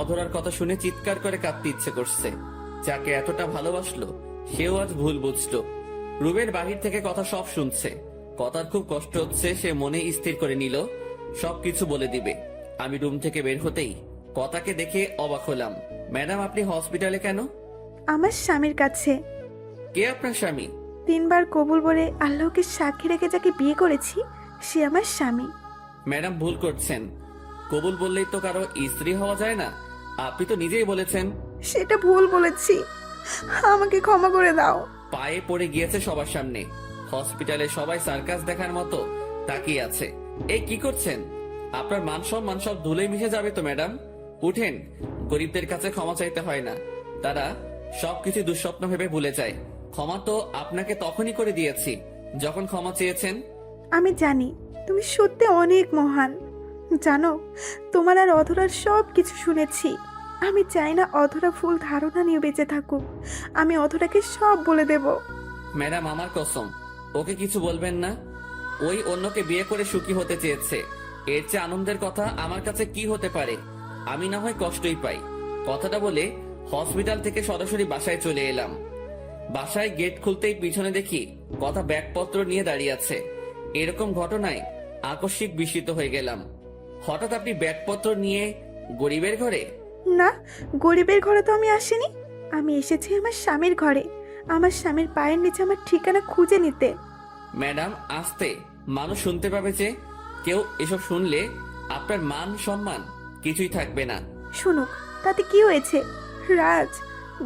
অধরার কথা শুনে চিৎকার করে কাঁদতে ইচ্ছে করছে। যাকে এতটা ভালোবাসলো সেও আজ ভুল বুঝলো। রুমের বাহির থেকে কথা সব শুনছে। কথার খুব কষ্ট হচ্ছে, সে মনে স্থির করে নিল সবকিছু বলে দিবে। আমি রুম থেকে বের হতেই কথাকে দেখে অবাক হলাম। ম্যাডাম, আপনি হসপিটালে কেন? আমার স্বামীর কাছে। কে আপনার স্বামী? 3 বার কবুল বলে আল্লাহকে সাক্ষী রেখে যাকে বিয়ে করেছি সে আমার স্বামী। ম্যাডাম ভুল করছেন। কবুল বললেই তো কারো স্ত্রী হওয়া যায় না। আপনি তো নিজেই বলেছেন। সেটা ভুল বলেছি, আমাকে ক্ষমা করে দাও। পায়ে পড়ে গিয়েছে সবার সামনে। হসপিটালে সবাই সার্কাস দেখার মতো তাকিয়ে আছে। এই কি করছেন? আপনার মান সম্মান সব ধুলোয় মিশে যাবে তো ম্যাডাম। উঠেন, গরিবদের কাছে ক্ষমা চাইতে হয় না, তারা সবকিছু দুঃস্বপ্ন ভেবে ভুলে যায়। ক্ষমা তো আপনাকে তখনই করে দিয়েছি যখন ক্ষমা চেয়েছেন। আমি জানি তুমি সত্যি অনেক মহান। জানো, তোমার আর অধরার সব কিছু শুনেছি। আমি চাই না অধরা ভুল ধারণা নিয়ে বেঁচে থাকুক। আমি অধরাকে সব বলে দেব। ম্যাডাম, আমার কসম, ওকে কিছু বলবেন না। ওই অন্যকে বিয়ে করে সুখী হতে চেয়েছে। এর চেয়ে আনন্দের কথা আমার কাছে কি হতে পারে? আমি না হয় কষ্টই পাই। কথাটা বলে হসপিটাল থেকে সরাসরি বাসায় চলে এলাম। বাসায় গেট খুলতেই পিছনে দেখি কথা ব্যাগপত্র নিয়ে দাঁড়িয়ে আছে। এরকম ঘটনায় আকস্মিক বিস্মিত হয়ে গেলাম। হঠাৎ আপনি ব্যাগপত্র নিয়ে গরিবের ঘরে? না, গরিবের ঘরে তো আমি আসিনি। আমি এসেছি আমার স্বামীর ঘরে, আমার স্বামীর পায়ের নিচে আমার ঠিকানা খুঁজে নিতে। ম্যাডাম, আসতে, মানুষ শুনতে পাবে যে। কেউ এসব শুনলে আপনার মান সম্মান কিছুই থাকবে না। শুনুক, তাতে কি হয়েছে? রাজ,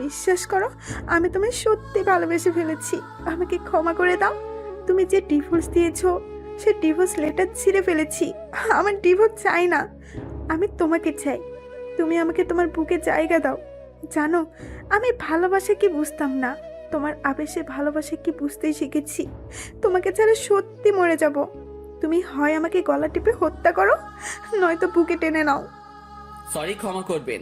বিশ্বাস করো, আমি তোমায় সত্যি ভালোবেসে ফেলেছি। আমাকে ক্ষমা করে দাও। তুমি যে ডিভোর্স দিয়েছো সে ডিভোর্স লেটার ছিঁড়ে ফেলেছি। আমার ডিভোর্স চাই না, আমি তোমাকে চাই। তুমি আমাকে তোমার বুকে জায়গা দাও। জানো, আমি ভালোবাসা কি বুঝতাম না, তোমার আবেশে ভালোবাসা কি বুঝতেই শিখেছি। তোমাকে ছাড়া সত্যি মরে যাব। তুমি হয় আমাকে গলা টিপে হত্যা করো, নয়তো বুকে টেনে নাও। সরি, ক্ষমা করবেন।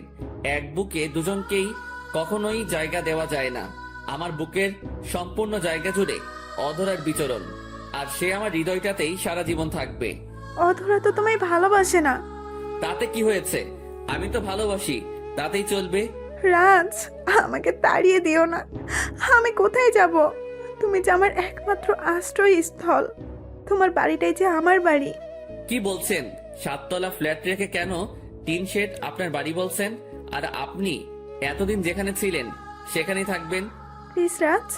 এক বুকে দুজনকেই কখনোই জায়গা দেওয়া যায় না। আমার বুকের সম্পূর্ণ জায়গা জুড়ে অধরার বিচরণ, আর সে আমার হৃদয়টাতেই সারা জীবন থাকবে। অধরা তো তোমায় ভালোবাসে না। তাতে কি হয়েছে? আমি তো ভালোবাসি, তাতেই চলবে। রাজ, আমাকে তাড়িয়ে দিও না। আমি কোথায় যাব? তুমি যে আমার একমাত্র আশ্রয়স্থল। তোমার বাড়িটাই যে আমার বাড়ি। কি বলছেন? 7 তলা ফ্ল্যাট রেখে কেন টিন শেড আপনার বাড়ি বলছেন? আর আপনি এতদিন যেখানে ছিলেন সেখানেই থাকবেন। প্লিজ রাজ,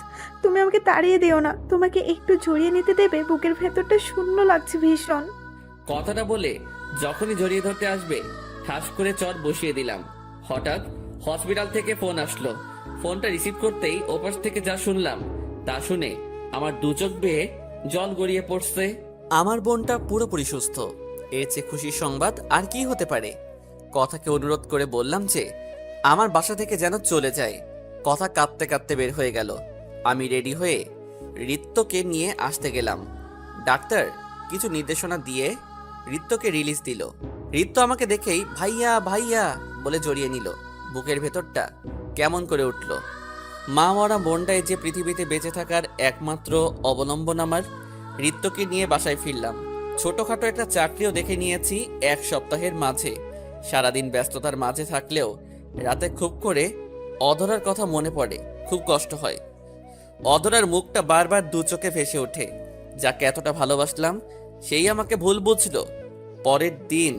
তুমি আমাকে তাড়িয়ে দিও না। তোমাকে একটু জড়িয়ে নিতে দেবে? বুকের ভেতরটা শূন্য লাগছে ভীষণ। কথাটা বলে যখনই জড়িয়ে ধরতে আসবে ঠাস করে চট বসিয়ে দিলাম। হঠাৎ হসপিটাল থেকে ফোন আসলো। ফোনটা রিসিভ করতেই ওপাশ থেকে যা শুনলাম তা শুনে আমার দু চোখ বেয়ে জল গড়িয়ে পড়ছে। আমার বোনটা পুরোপুরি সুস্থ। এর চেয়ে খুশির সংবাদ আর কি হতে পারে? কথাকে অনুরোধ করে বললাম যে আমার বাসা থেকে যেন চলে যায়। কথা কাঁদতে কাঁদতে বের হয়ে গেল। আমি রেডি হয়ে রিত্তকে নিয়ে আসতে গেলাম। ডাক্তার কিছু নির্দেশনা দিয়ে রিত্তকে রিলিজ দিল। রিত্ত আমাকে দেখেই ভাইয়া ভাইয়া বলে জড়িয়ে নিল। বুকের ভেতরটা কেমন করে উঠল। মা মরা বোনটাই যে পৃথিবীতে বেঁচে থাকার একমাত্র অবলম্বন আমার। রিত্তকে নিয়ে বাসায় ফিরলাম। ছোটখাটো একটা চাকরিও দেখে নিয়েছি 1 সপ্তাহের মাঝে। সারাদিন ব্যস্ততার মাঝে থাকলেও রাতে খুব করে অধরার কথা মনে পড়ে, খুব কষ্ট হয়। অধরার মুখটা বারবার দু চোখে ভেসে ওঠে। যাকে এতটা ভালোবাসলাম সেই আমাকে ভুল বুঝলো। পরের দিন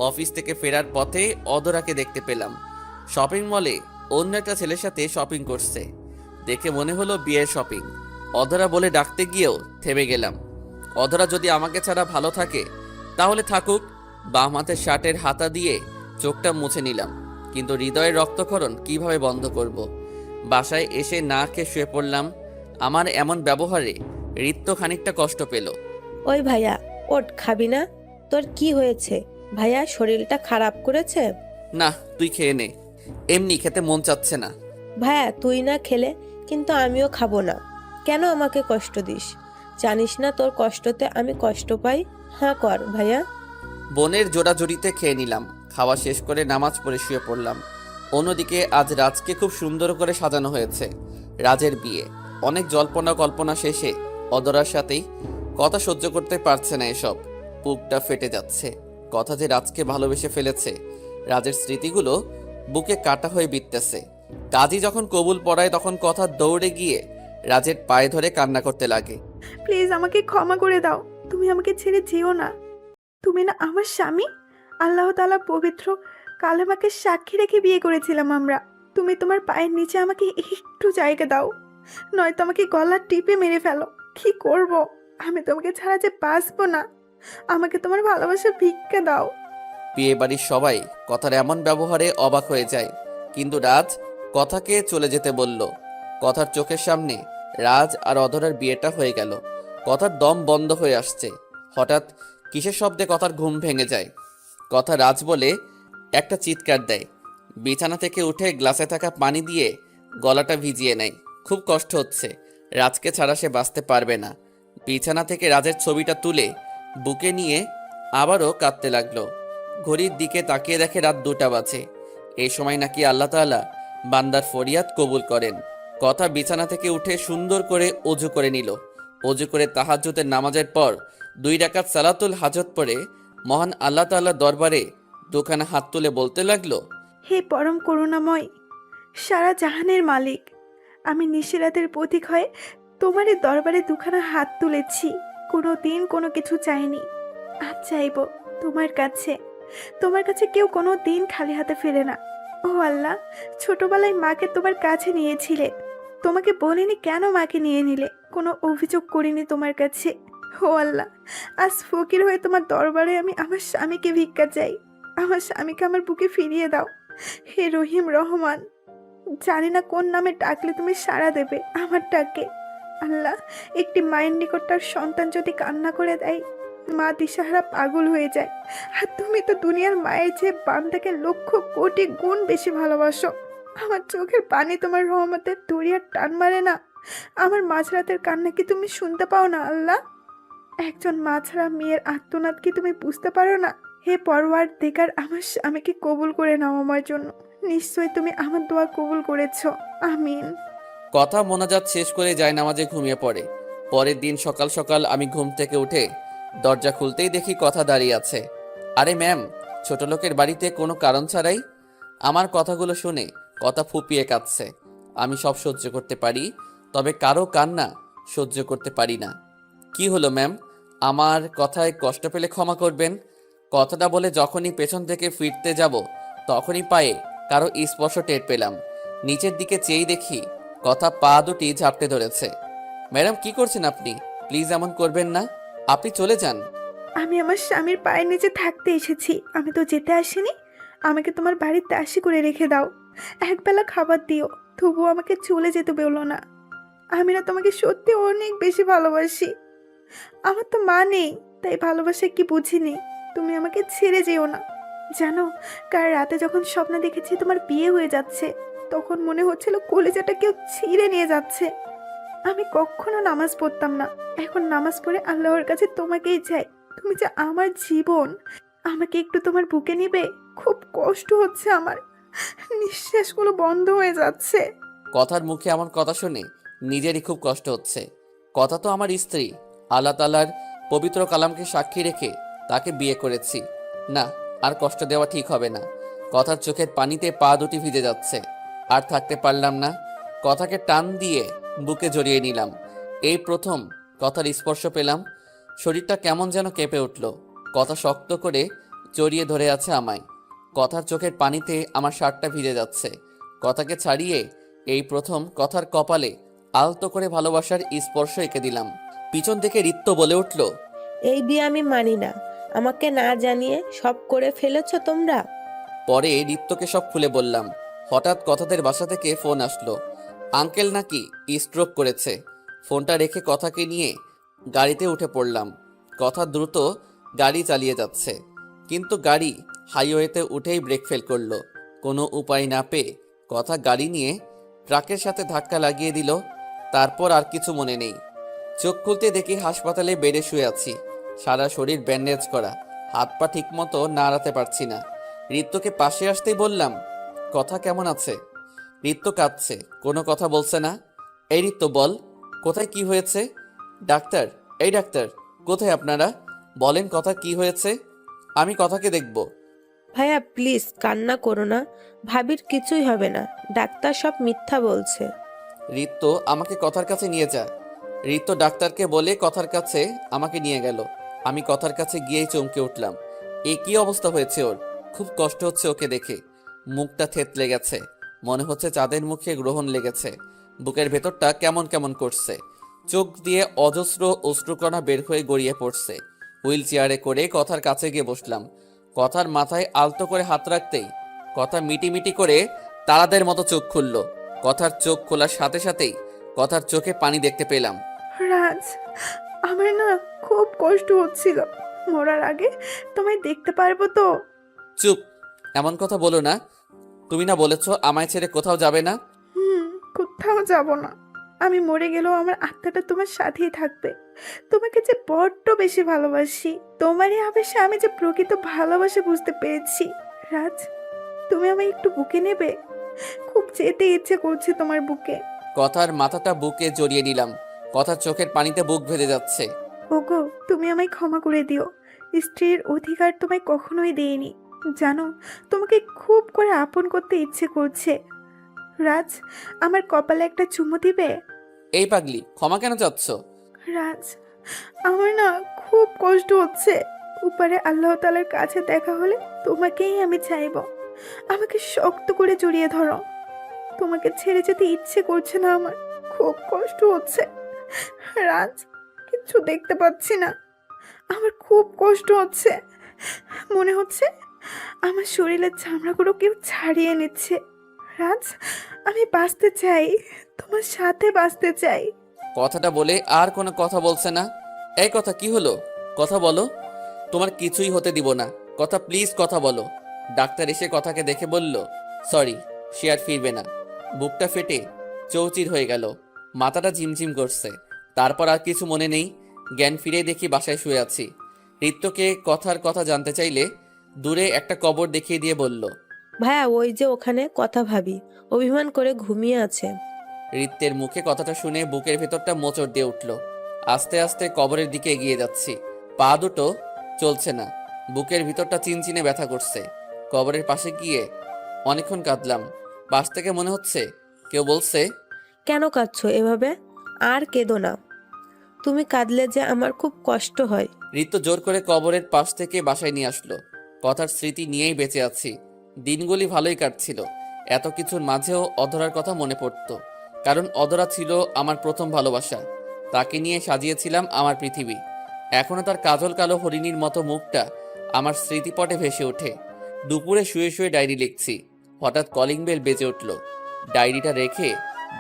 অফিস থেকে ফেরার পথে অধরাকে দেখতে পেলাম। শপিং মলে অন্য একটা ছেলের সাথে শপিং করছে। দেখে মনে হলো বিয়ের শপিং। অধরা বলে ডাকতে গিয়েও থেমে গেলাম। অধরা যদি আমাকে ছাড়া ভালো থাকে তাহলে থাকুক। বাম হাতের শার্টের হাতা দিয়ে চোখটা মুছে নিলাম, কিন্তু হৃদয়ের রক্তক্ষরণ কিভাবে বন্ধ করব? বাসায় এসে না খেয়ে শুয়ে পড়লাম। আমার এমন ব্যবহারে রিত্ত খানিকটা কষ্ট পেল। ওই ভাইয়া, ওঠ, খাবি না? তোর কি হয়েছে? ভাইয়া শরীরটা খারাপ করেছে? না, তুই খেয়ে নে, এমনি খেতে মন চাচ্ছে না। ভাইয়া তুই না খেলে কিন্তু আমিও খাবো না। কেন আমাকে কষ্ট দিস? জানিস না তোর কষ্টতে আমি কষ্ট পাই? হ্যাঁ কর ভাইয়া। বোনের জোড়াজুড়িতে খেয়ে নিলাম। খাওয়া শেষ করে নামাজ পড়ে শুয়ে পড়লাম। অন্যদিকে আজ রাজকে খুব সুন্দর করে সাজানো হয়েছে। রাজের বিয়ে। অনেক জল্পনা কল্পনা শেষে অদরার সাথেই। কথা সহ্য করতে পারছে না এসব। বুকটা ফেটে যাচ্ছে। কথা যে রাজকে ভালোবেসে ফেলেছে। রাজের স্মৃতিগুলো বুকে কাটা হয়ে বিঁধতেছে। কাজী যখন কবুল পড়ায় তখন কথা দৌড়ে গিয়ে রাজের পায়ে ধরে কান্না করতে লাগে। প্লিজ আমাকে ক্ষমা করে দাও। তুমি আমাকে ছেড়ে যেও না। তুমি না আমার স্বামী। আল্লাহ তাআলা পবিত্র কালেমাকে সাক্ষী রেখে বিয়ে করেছিলাম আমরা। তুমি তোমার পায়ের নিচে আমাকে একটু জায়গা দাও, নয়তো আমাকে গলা টিপে মেরে ফেলো। কি করব? আমি তোমাকে ছাড়া যে বাঁচবো না। আমাকে তোমার ভালোবাসা ভিক্ষা দাও। বিয়ে বাড়ির সবাই কথার এমন ব্যবহারে অবাক হয়ে যায়, কিন্তু রাজ কথাকে চলে যেতে বলল। কথার চোখের সামনে রাজ আর অধরার বিয়েটা হয়ে গেল। কথার দম বন্ধ হয়ে আসছে। হঠাৎ কিসের শব্দে কথার ঘুম ভেঙে যায়। কথা রাজ বলে একটা চিৎকার দেয়। বিছানা থেকে উঠে গ্লাসে থাকা পানি দিয়ে গলাটা ভিজিয়ে নেয়। খুব কষ্ট হচ্ছে। রাজকে ছাড়া সে বাঁচতে পারবে না। বিছানা থেকে রাজের ছবিটা তুলে বুকে নিয়ে আবারও কাঁদতে লাগলো। ঘড়ির দিকে তাকিয়ে দেখে রাত 2টা বাজে। এই সময় নাকি আল্লাহ তাআলা বান্দার ফরিয়াদ কবুল করেন। কথা বিছানা থেকে উঠে সুন্দর করে অজু করে নিল। অজু করে তাহাজ্জুদের নামাজের পর 2 রাকাত সালাতুল হাজত পড়ে মহান আল্লাহ তাআলার দরবারে দুখানা হাত তুলে বলতে লাগলো, হে পরম করুণাময়, সারা জাহানের মালিক, আমি নিশিরাতের প্রতীক হয়ে তোমারই দরবারে দুখানা হাত তুলেছি। কোনো দিন কোনো কিছু চাইনি, আজ চাইব তোমার কাছে। তোমার কাছে কেউ কোনো দিন খালি হাতে ফেরে না। ও আল্লাহ, ছোটবেলায় মাকে তোমার কাছে নিয়েছিলে, তোমাকে বলিনি কেন মাকে নিয়ে নিলে? কোনো অভিযোগ করিনি তোমার কাছে। ও আল্লাহ, আজ ফকির হয়ে তোমার দরবারে আমি আমার স্বামীকে ভিক্ষা চাই। আমার স্বামীকে আমার বুকে ফিরিয়ে দাও। হে রহিম রহমান, জানি না কোন নামে ডাকলে তুমি সাড়া দেবে আমার ডাকে। আল্লাহ, একটি মায়ের নিকট তার সন্তান যদি কান্না করে দেয়, মা দিশাহারা পাগল হয়ে যায়। আর তুমি তো দুনিয়ার মায়ের চেয়ে বান্দাকে লক্ষ কোটি গুণ বেশি ভালোবাসো। আমার চোখের পানি তোমার রহমতের দরিয়ার টান মারে না? আমার মাঝরাতের কান্না কি তুমি শুনতে পাও না আল্লাহ? একজন মা ছাড়া মেয়ের আর্তনাদ কি তুমি বুঝতে পারো না? হে পরওয়ারদিগার, আমার স্বামীকে কবুল করে নাও আমার জন্য। নিশ্চয়ই তুমি আমার দোয়া কবুল করেছো। আমিন। কথা মোনাজাত শেষ করে যায় নামাজে ঘুমিয়ে পড়ে। পরের দিন সকাল সকাল আমি ঘুম থেকে উঠে দরজা খুলতেই দেখি কথা দাঁড়িয়ে আছে। আরে ম্যাম, ছোট লোকের বাড়িতে কোনো কারণ ছাড়াই আমার কথাগুলো শুনে কথা ফুপিয়ে কাঁদছে। আমি সব সহ্য করতে পারি, তবে কারো কান্না সহ্য করতে পারি না। কি হলো ম্যাম, আমার কথায় কষ্ট পেলে ক্ষমা করবেন। কথাটা বলে যখনই পেছন থেকে ফিরতে যাব তখনই পায়ে কারো স্পর্শ টের পেলাম। নিচের দিকে চেয়েই দেখি কথা পা দুটি ঝাপটে ধরেছে। ম্যাডাম, কি করছেন আপনি? প্লিজ এমন করবেন না, আপনি চলে যান। আমি আমার স্বামীর পায়ের নিচে থাকতে এসেছি, আমি তো যেতে আসিনি। আমাকে তোমার বাড়ির দাসী করে রেখে দাও, একবেলা খাবার দিও, তবুও আমাকে চলে যেতে বলো না। আমি না তোমাকে সত্যি অনেক বেশি ভালোবাসি। আমার তো মা নেই, তাই ভালোবাসা কি বুঝিনি। তুমি আমাকে ছেড়ে যেও না। জানো, কাল রাতে যখন স্বপ্ন দেখেছি তোমার বিয়ে হয়ে যাচ্ছে, তখন মনে হচ্ছিল কলিজাটা কেউ ছিঁড়ে নিয়ে যাচ্ছে। আমি কখনো নামাজ পড়তাম না, এখন নামাজ পড়ে আল্লাহর কাছে তোমাকেই চাই। তুমি যে আমার জীবন, আমাকে একটু তোমার বুকে নিবে। খুব কষ্ট হচ্ছে আমার, নিঃশ্বাসগুলো বন্ধ হয়ে যাচ্ছে। কথার মুখে আমার কথা শুনে নিজেরই খুব কষ্ট হচ্ছে। কথা তো আমার স্ত্রী, আল্লাহ তাআলার পবিত্র কালামকে সাক্ষী রেখে তাকে বিয়ে করেছি। না, আর কষ্ট দেওয়া ঠিক হবে না। কথার চোখের পানিতে পা দুটি ভিজে যাচ্ছে। আর থাকতে পারলাম না, কথাকে টান দিয়ে বুকে জড়িয়ে নিলাম। এই প্রথম কথার স্পর্শ পেলাম। শরীরটা কেমন যেন কেঁপে উঠল। কথা শক্ত করে জড়িয়ে ধরে আছে আমায়। কথার চোখের পানিতে আমার শার্টটা ভিজে যাচ্ছে। কথাকে ছাড়িয়ে এই প্রথম কথার কপালে আলতো করে ভালোবাসার স্পর্শ এঁকে দিলাম। পিছন থেকে রিত্য বলে উঠল, এই বিয়ে আমি মানি না। আমাকে না জানিয়ে সব করে ফেলেছো তোমরা। পরে রিত্তকে সব খুলে বললাম। হঠাৎ কথাদের বাসা থেকে ফোন আসলো। আঙ্কেল নাকি স্ট্রোক করেছে। ফোনটা রেখে কথাকে নিয়ে গাড়িতে উঠে পড়লাম। কথা দ্রুত গাড়ি চালিয়ে যাচ্ছে, কিন্তু গাড়ি হাইওয়েতে উঠেই ব্রেক ফেল করলো। কোনো উপায় না পেয়ে কথা গাড়ি নিয়ে ট্রাকের সাথে ধাক্কা লাগিয়ে দিল। তারপর আর কিছু মনে নেই। চোখ খুলতে দেখি হাসপাতালে বেডে শুয়ে আছি, সারা শরীর ব্যান্ডেজ করা, হাত পা ঠিকমতো নাড়াতে পারছি না। ঋত্যকে পাশে আসতেই বললাম, কথা কেমন আছে? ঋত্য কাঁদছে, কোনো কথা বলছে না। এই ঋত্য, বল, কোথায় কি হয়েছে? ডাক্তার, এই ডাক্তার, কোথায় আপনারা? বলেন কথা কি হয়েছে, আমি কথাকে দেখব। ভাইয়া প্লিজ কান্না করো না, ভাবির কিছুই হবে না, ডাক্তার সব মিথ্যা বলছে। ঋত্য, আমাকে কথার কাছে নিয়ে যা। ঋত্য ডাক্তারকে বলে কথার কাছে আমাকে নিয়ে গেল। আমি কথার কাছে গিয়েই চমকে উঠলাম। এ কি অবস্থা হয়েছে ওর? খুব কষ্ট হচ্ছে ওকে দেখে। মুখটা থেতলে গেছে, মনে হচ্ছে চাঁদের মুখে গ্রহণ লেগেছে। বুকের ভেতরটা কেমন কেমন করছে। চোখ দিয়ে অজস্র অশ্রুকণা বের হয়ে গড়িয়ে পড়ছে। হুইল চেয়ারে করে কথার কাছে গিয়ে বসলাম। কথার মাথায় আলতো করে হাত রাখতেই কথা মিটিমিটি করে তারাদের মতো চোখ খুলল। কথার চোখ খোলার সাথে সাথেই কথার চোখে পানি দেখতে পেলাম। রাজ, আমার না খুব কষ্ট হচ্ছিল। মরার আগে তোমায় দেখতে পারবো তো? চুপ, এমন কথা বলো না। তুমি না বলেছো আমায় ছেড়ে কোথাও যাবে না? কোথাও যাব না। আমি মরে গেলেও আমার আত্মাটা তোমার সাথেই থাকবে। তোমাকে যে বড্ড বেশি ভালোবাসি। তোমারই আবেশে আমি যে প্রকৃত ভালোবাসা বুঝতে পেরেছি। রাজ, তুমি আমায় একটু বুকে নেবে? খুব যেতে ইচ্ছে করছে তোমার বুকে। কথার মাথাটা বুকে জড়িয়ে নিলাম। কথার চোখের পানিতে বুক ভেজে যাচ্ছে। ওগো, তুমি আমায় ক্ষমা করে দিও। স্ত্রীর অধিকার তোমায় কখনোই দেইনি। জানো, তোমাকে খুব করে আপন করতে ইচ্ছে করছে। রাজ, আমার কপালে একটা চুমু দিবে? এই পাগলি, ক্ষমা কেন চাচ্ছ? রাজ, আমার না খুব কষ্ট হচ্ছে। উপরে আল্লাহ তাআলার কাছে দেখা হলে তোমাকেই আমি চাইবো। আমাকে শক্ত করে জড়িয়ে ধরো। তোমাকে ছেড়ে যেতে ইচ্ছে করছে না আমার, খুব কষ্ট হচ্ছে। রাজ, কিচ্ছু দেখতে পাচ্ছি না, আমার খুব কষ্ট হচ্ছে। মনে হচ্ছে আমার শরীরের চামড়াগুলো কেউ ছাড়িয়ে নিচ্ছে। রাজ, আমি বাঁচতে চাই, তোমার সাথে বাঁচতে চাই। কথাটা বলে আর কোনো কথা বলছে না। এই কথা কি হলো? কথা বলো, তোমার কিছুই হতে দিব না। কথা প্লিজ, কথা বলো। ডাক্তার এসে কথাকে দেখে বলল, সরি, সে আর ফিরবে না। বুকটা ফেটে চৌচির হয়ে গেল, মাথাটা ঝিমঝিম করছে। তারপর আর কিছু মনে নেই। জ্ঞান ফিরে দেখি বাসায় শুয়ে আছি। ঋত্যকে কথার কথা জানতে চাইলে দূরে একটা কবর দেখিয়ে দিয়ে বলল, ভাইয়া ওই যে ওখানে কথা ভাবি অভিমান করে ঘুমিয়ে আছে। ঋত্যের মুখে কথাটা শুনে বুকের ভেতরটা মোচড় দিয়ে উঠল। আস্তে আস্তে কবরের দিকে এগিয়ে যাচ্ছি। পা দুটো চলছে না, বুকের ভিতরটা চিনচিনে ব্যথা করছে। কবরের পাশে গিয়ে অনেকক্ষণ কাঁদলাম। পাশ থেকে মনে হচ্ছে কেউ বলছে, কেন কাঁদছো এভাবে? আর কেঁদো না, তুমি কাঁদলে যে আমার খুব কষ্ট হয়। ঋতু জোর করে কবরের পাশ থেকে বাসায় নিয়ে আসলো। কথার স্মৃতি নিয়েই বেঁচে আছি। দিনগুলি ভালোই কাটছিল। এত কিছুর মাঝেও অধরার কথা মনে পড়তো, কারণ অধরা ছিল আমার প্রথম ভালোবাসা। তাকে নিয়ে সাজিয়েছিলাম আমার পৃথিবী। এখনো তার কাজল কালো হরিণীর মতো মুখটা আমার স্মৃতিপটে ভেসে ওঠে। দুপুরে শুয়ে শুয়ে ডায়েরি লিখছি, হঠাৎ কলিং বেল বেজে উঠল। ডায়েরিটা রেখে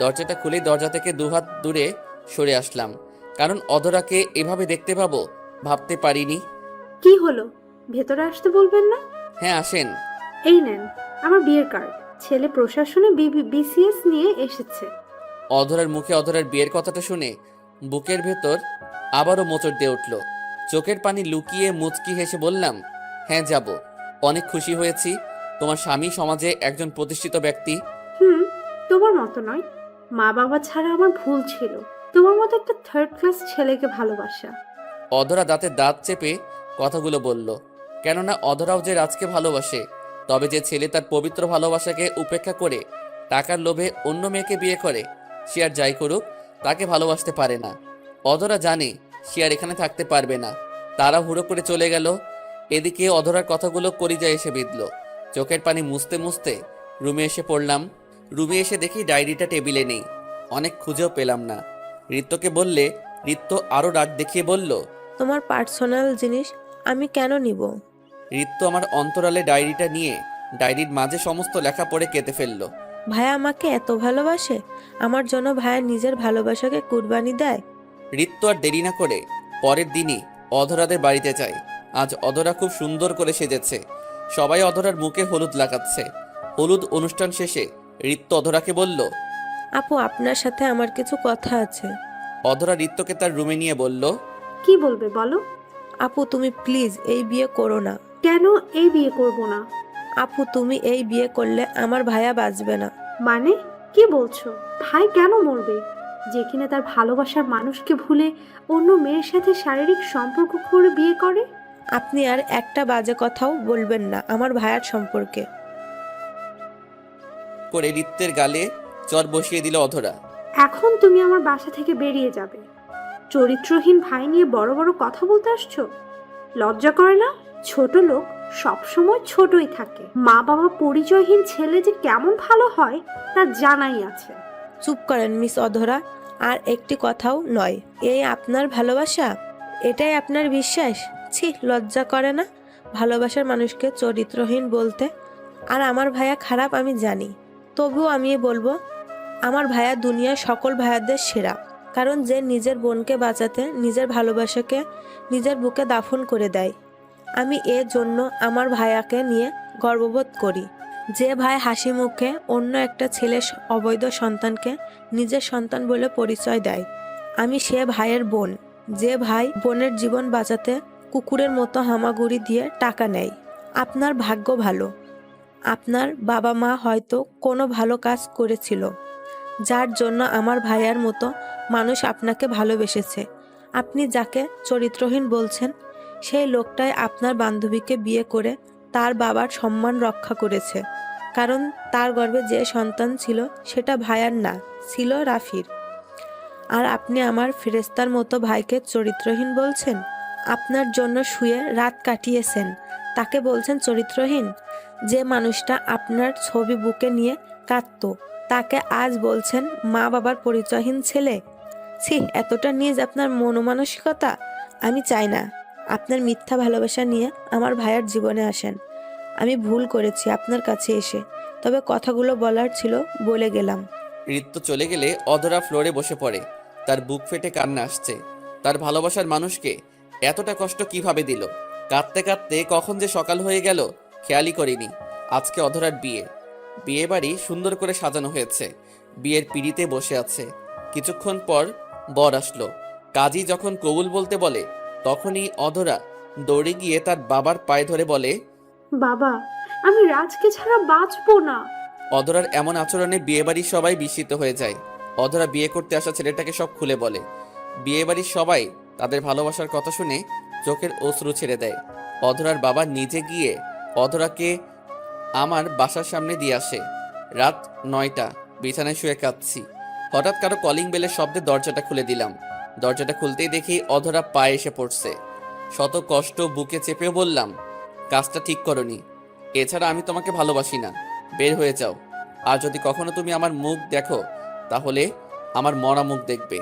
দরজাটা খুলে দরজা থেকে দুহাত দূরে সরে আসলাম, কারণ অধরাকে এভাবে দেখতে পাবো ভাবতে পারিনি। কি হলো, ভেতরে আসতে বলবেন না? হ্যাঁ আসেন। এই নেন আমার বিয়ের কার্ড। ছেলে প্রশাসনে বিসিএস নিয়ে এসেছে। অধরার মুখে অধরার বিয়ের কথাটা শুনে বুকের ভেতর আবারও মোচড় দিয়ে উঠল। চোখের পানি লুকিয়ে মুচকি হেসে বললাম, হ্যাঁ যাব। অনেক খুশি হয়েছি। তোমার স্বামী সমাজে একজন প্রতিষ্ঠিত ব্যক্তি। তোমার মতো নয়। মা বাবা ছাড়া আমার ভুল ছিল তোমার মতো একটা থার্ড ক্লাস ছেলেকে ভালোবাসা। অধরা দাঁতে দাঁত চেপে কথাগুলো বলল। কেননা অধরাও যে রাজকে ভালোবাসে, তবে যে ছেলে তার পবিত্র ভালোবাসাকে উপেক্ষা করে টাকার লোভে অন্য মেয়েকে বিয়ে করে, সে আর যাই করুক তাকে ভালোবাসতে পারে না। অধরা জানে সে আর এখানে থাকতে পারবে না, তারা হুড়ো করে চলে গেল। এদিকে অধরার কথাগুলো কলিজায় এসে বিঁধল। চোখের পানি মুছতে মুছতে রুমে এসে পড়লাম। রুমে এসে দেখি ডায়েরিটা টেবিলে নেই। অনেক খুঁজেও পেলাম না। ঋত্যকে বললে ঋত্য আরও রাগ দেখিয়ে বলল, তোমার পার্সোনাল জিনিস আমি কেন নিব? ঋত্য আমার অন্তরালে ডায়েরিটা নিয়ে ডায়েরির মাঝে সমস্ত লেখা পড়ে কেঁদে ফেলল। ভাইয়া আমাকে এত ভালোবাসে, আমার জন্য ভাইয়া নিজের ভালোবাসাকে কুরবানি দেয়। ঋত্য আর দেরি না করে পরের দিনই অধরাদের বাড়িতে যায়। আজ অধরা খুব সুন্দর করে সেজেছে। সবাই অধরার মুখে হলুদ লাগাচ্ছে। হলুদ অনুষ্ঠান শেষে ঋত্য অধরাকে বলল, আপু আপনার সাথে আমার কিছু কথা আছে। অধরা ঋত্যকে তার রুমে নিয়ে বলল, কি বলবে বলো। আপু তুমি প্লিজ এই বিয়ে করো না। কেন এই বিয়ে করব না? আপু তুমি এই বিয়ে করলে আমার ভাইয়া বাঁচবে না। মানে কি বলছো? ভাই কেন মরবে, যে কিনা তার ভালোবাসার মানুষকে ভুলে অন্য মেয়ের সাথে শারীরিক সম্পর্ক করে বিয়ে করে? আপনি আর একটা বাজে কথাও বলবেন না আমার ভাইয়ার সম্পর্কে। করে ঋত্যের গালে চর বসিয়ে দিল অধরা। এখন তুমি আমার বাসা থেকে বেরিয়ে যাবে। চরিত্রহীন ভাই নিয়ে বড় বড় কথা বলতে আসছো? লজ্জা করে না? ছোট লোক সবসময় ছোটই থাকে। মা বাবা পরিচয়হীন ছেলে যে কেমন ভালো হয় তা জানাই আছে। চুপ করেন মিস অধরা, আর একটি কথাও নয়। এই আপনার ভালোবাসা, এটাই আপনার বিশ্বাস? ছি, লজ্জা করে না ভালোবাসার মানুষকে চরিত্রহীন বলতে? আর আমার ভাইয়া খারাপ আমি জানি, তবুও আমি বলবো আমার ভাইয়া দুনিয়ার সকল ভাইয়াদের সেরা। কারণ যে নিজের বোনকে বাঁচাতে নিজের ভালোবাসাকে নিজের বুকে দাফন করে দেয়। আমি এর জন্য আমার ভাইয়াকে নিয়ে গর্ববোধ করি। যে ভাই হাসি মুখে অন্য একটা ছেলের অবৈধ সন্তানকে নিজের সন্তান বলে পরিচয় দেয়, আমি সে ভাইয়ের বোন। যে ভাই বোনের জীবন বাঁচাতে কুকুরের মতো হামাগুড়ি দিয়ে টাকা নেয়। আপনার ভাগ্য ভালো, আপনার বাবা মা হয়তো কোনো ভালো কাজ করেছিল, যার জন্য আমার ভাইয়ার মতো মানুষ আপনাকে ভালোবেসেছে। আপনি যাকে চরিত্রহীন বলছেন, সেই লোকটাই আপনার বান্ধবীকে বিয়ে করে তার বাবার সম্মান রক্ষা করেছে। কারণ তার গর্ভে যে সন্তান ছিল সেটা ভাইয়ার না, ছিল রাফির। আর আপনি আমার ফেরেস্তার মতো ভাইকে চরিত্রহীন বলছেন। আপনার জন্য শুয়ে রাত কাটিয়েছেন, তাকে বলছেন চরিত্রহীন? যে মানুষটা আপনার ছবি বুকে নিয়ে কাঁদত, তাকে আজ বলছেন মা বাবার পরিচয়হীন ছেলে? ছি, এতটা নিজ আপনার মনোমানসিকতা। আমি চাই না আপনার মিথ্যা ভালোবাসা নিয়ে আমার ভাইয়ের জীবনে আসেন। আমি ভুল করেছি আপনার কাছে এসে, তবে কথাগুলো বলার ছিল বলে গেলাম। ঋত্য চলে গেলে অধরা ফ্লোরে বসে পড়ে। তার বুক ফেটে কান্না আসছে। তার ভালোবাসার মানুষকে এতটা কষ্ট কিভাবে দিল। কাঁদতে কাঁদতে কখন যে সকাল হয়ে গেল খেয়ালই করিনি। আজকে অধরার বিয়ে। বিয়ে বাড়ি সুন্দর করে সাজানো হয়েছে। বিয়ের পিঁড়িতে বসে আছে। কিছুক্ষণ পর বর আসলো। কাজী যখন কবুল বলতে বলে, তখনই অধরা দৌড়ে গিয়ে তার বাবার পায়ে ধরে বলে, বাবা, আমি রাজকে ছাড়া বাঁচবো না। অধরার এমন আচরণে বিয়েবাড়ির সবাই বিস্মিত হয়ে যায়। অধরা বিয়ে করতে আসা ছেলেটাকে সব খুলে বলে। বিয়েবাড়ির সবাই তাদের ভালোবাসার কথা শুনে চোখের অশ্রু ছেড়ে দেয়। অধরার বাবা নিজে গিয়ে অধরাকে আমার বাসার সামনে দিয়ে আসে। রাত 9টা, বিছানায় শুয়ে কাঁদছি। হঠাৎ কারো কলিং বেলের শব্দে দরজাটা খুলে দিলাম। দরজাটা খুলতেই দেখি অধরা পায়ে এসে পড়ছে। শত কষ্ট বুকে চেপেও বললাম, কাজটা ঠিক করনি। এছাড়া আমি তোমাকে ভালোবাসি না, বের হয়ে যাও। আর যদি কখনো তুমি আমার মুখ দেখো তাহলে আমার মরা মুখ দেখবে।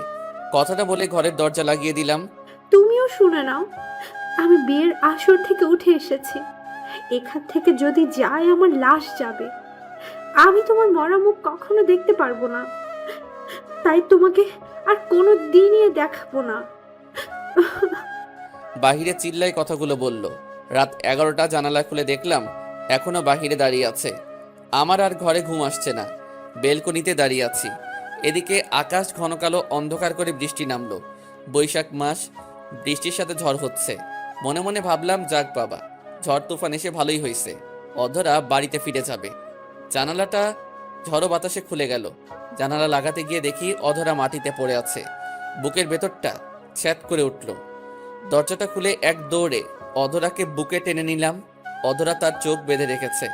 কথাটা বলে ঘরের দরজা লাগিয়ে দিলাম। তুমিও শুনে নাও, আমি বিয়ের আসর থেকে উঠে এসেছি। এখান থেকে যদি যায় আমার লাশ যাবে। আমি তোমার মরা মুখ কখনো দেখতে পারবো না, তাই তোমাকে আর কোনো দিনই দেখাবো না। বাহিরে চিল্লাই কথাগুলো বলল। রাত 11টা, জানালা খুলে দেখলাম এখনো বাহিরে দাঁড়িয়ে আছে। আমার আর ঘরে ঘুম আসছে না, বেলকনিতে দাঁড়িয়ে আছি। এদিকে আকাশ ঘন কালো অন্ধকার করে বৃষ্টি নামলো। বৈশাখ মাস, বৃষ্টির সাথে ঝড় হচ্ছে। মনে মনে ভাবলাম, যাক বাবা, ঝড় তুফান এসে ভালোই হয়েছে, অধরা বাড়িতে ফিরে যাবে। জানালাটা ঝড়ো বাতাসে খুলে গেল। জানালা লাগাতে গিয়ে দেখি অধরা মাটিতে পড়ে আছে। বুকের ভেতরটা ছ্যাঁত করে উঠল। দরজাটা খুলে এক দৌড়ে অধরাকে বুকে টেনে নিলাম। অধরা তার চোখ বেঁধে রেখেছে।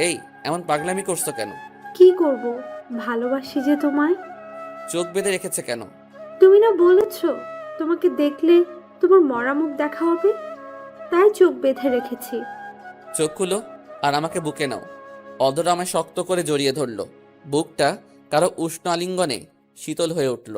এই, এমন পাগলামি করছো কেন? কি করব, ভালোবাসি যে তোমায়। চোখ বেঁধে রেখেছে কেন? তুমি না বলেছো তোমাকে দেখলে তোমার মরা মুখ দেখা হবে, তাই চোখ বেঁধে রেখেছি। চোখ খুলো আর আমাকে বুকে নাও। অধরা আমায় শক্ত করে জড়িয়ে ধরল। বুকটা কারো উষ্ণ আলিঙ্গনে শীতল হয়ে উঠল।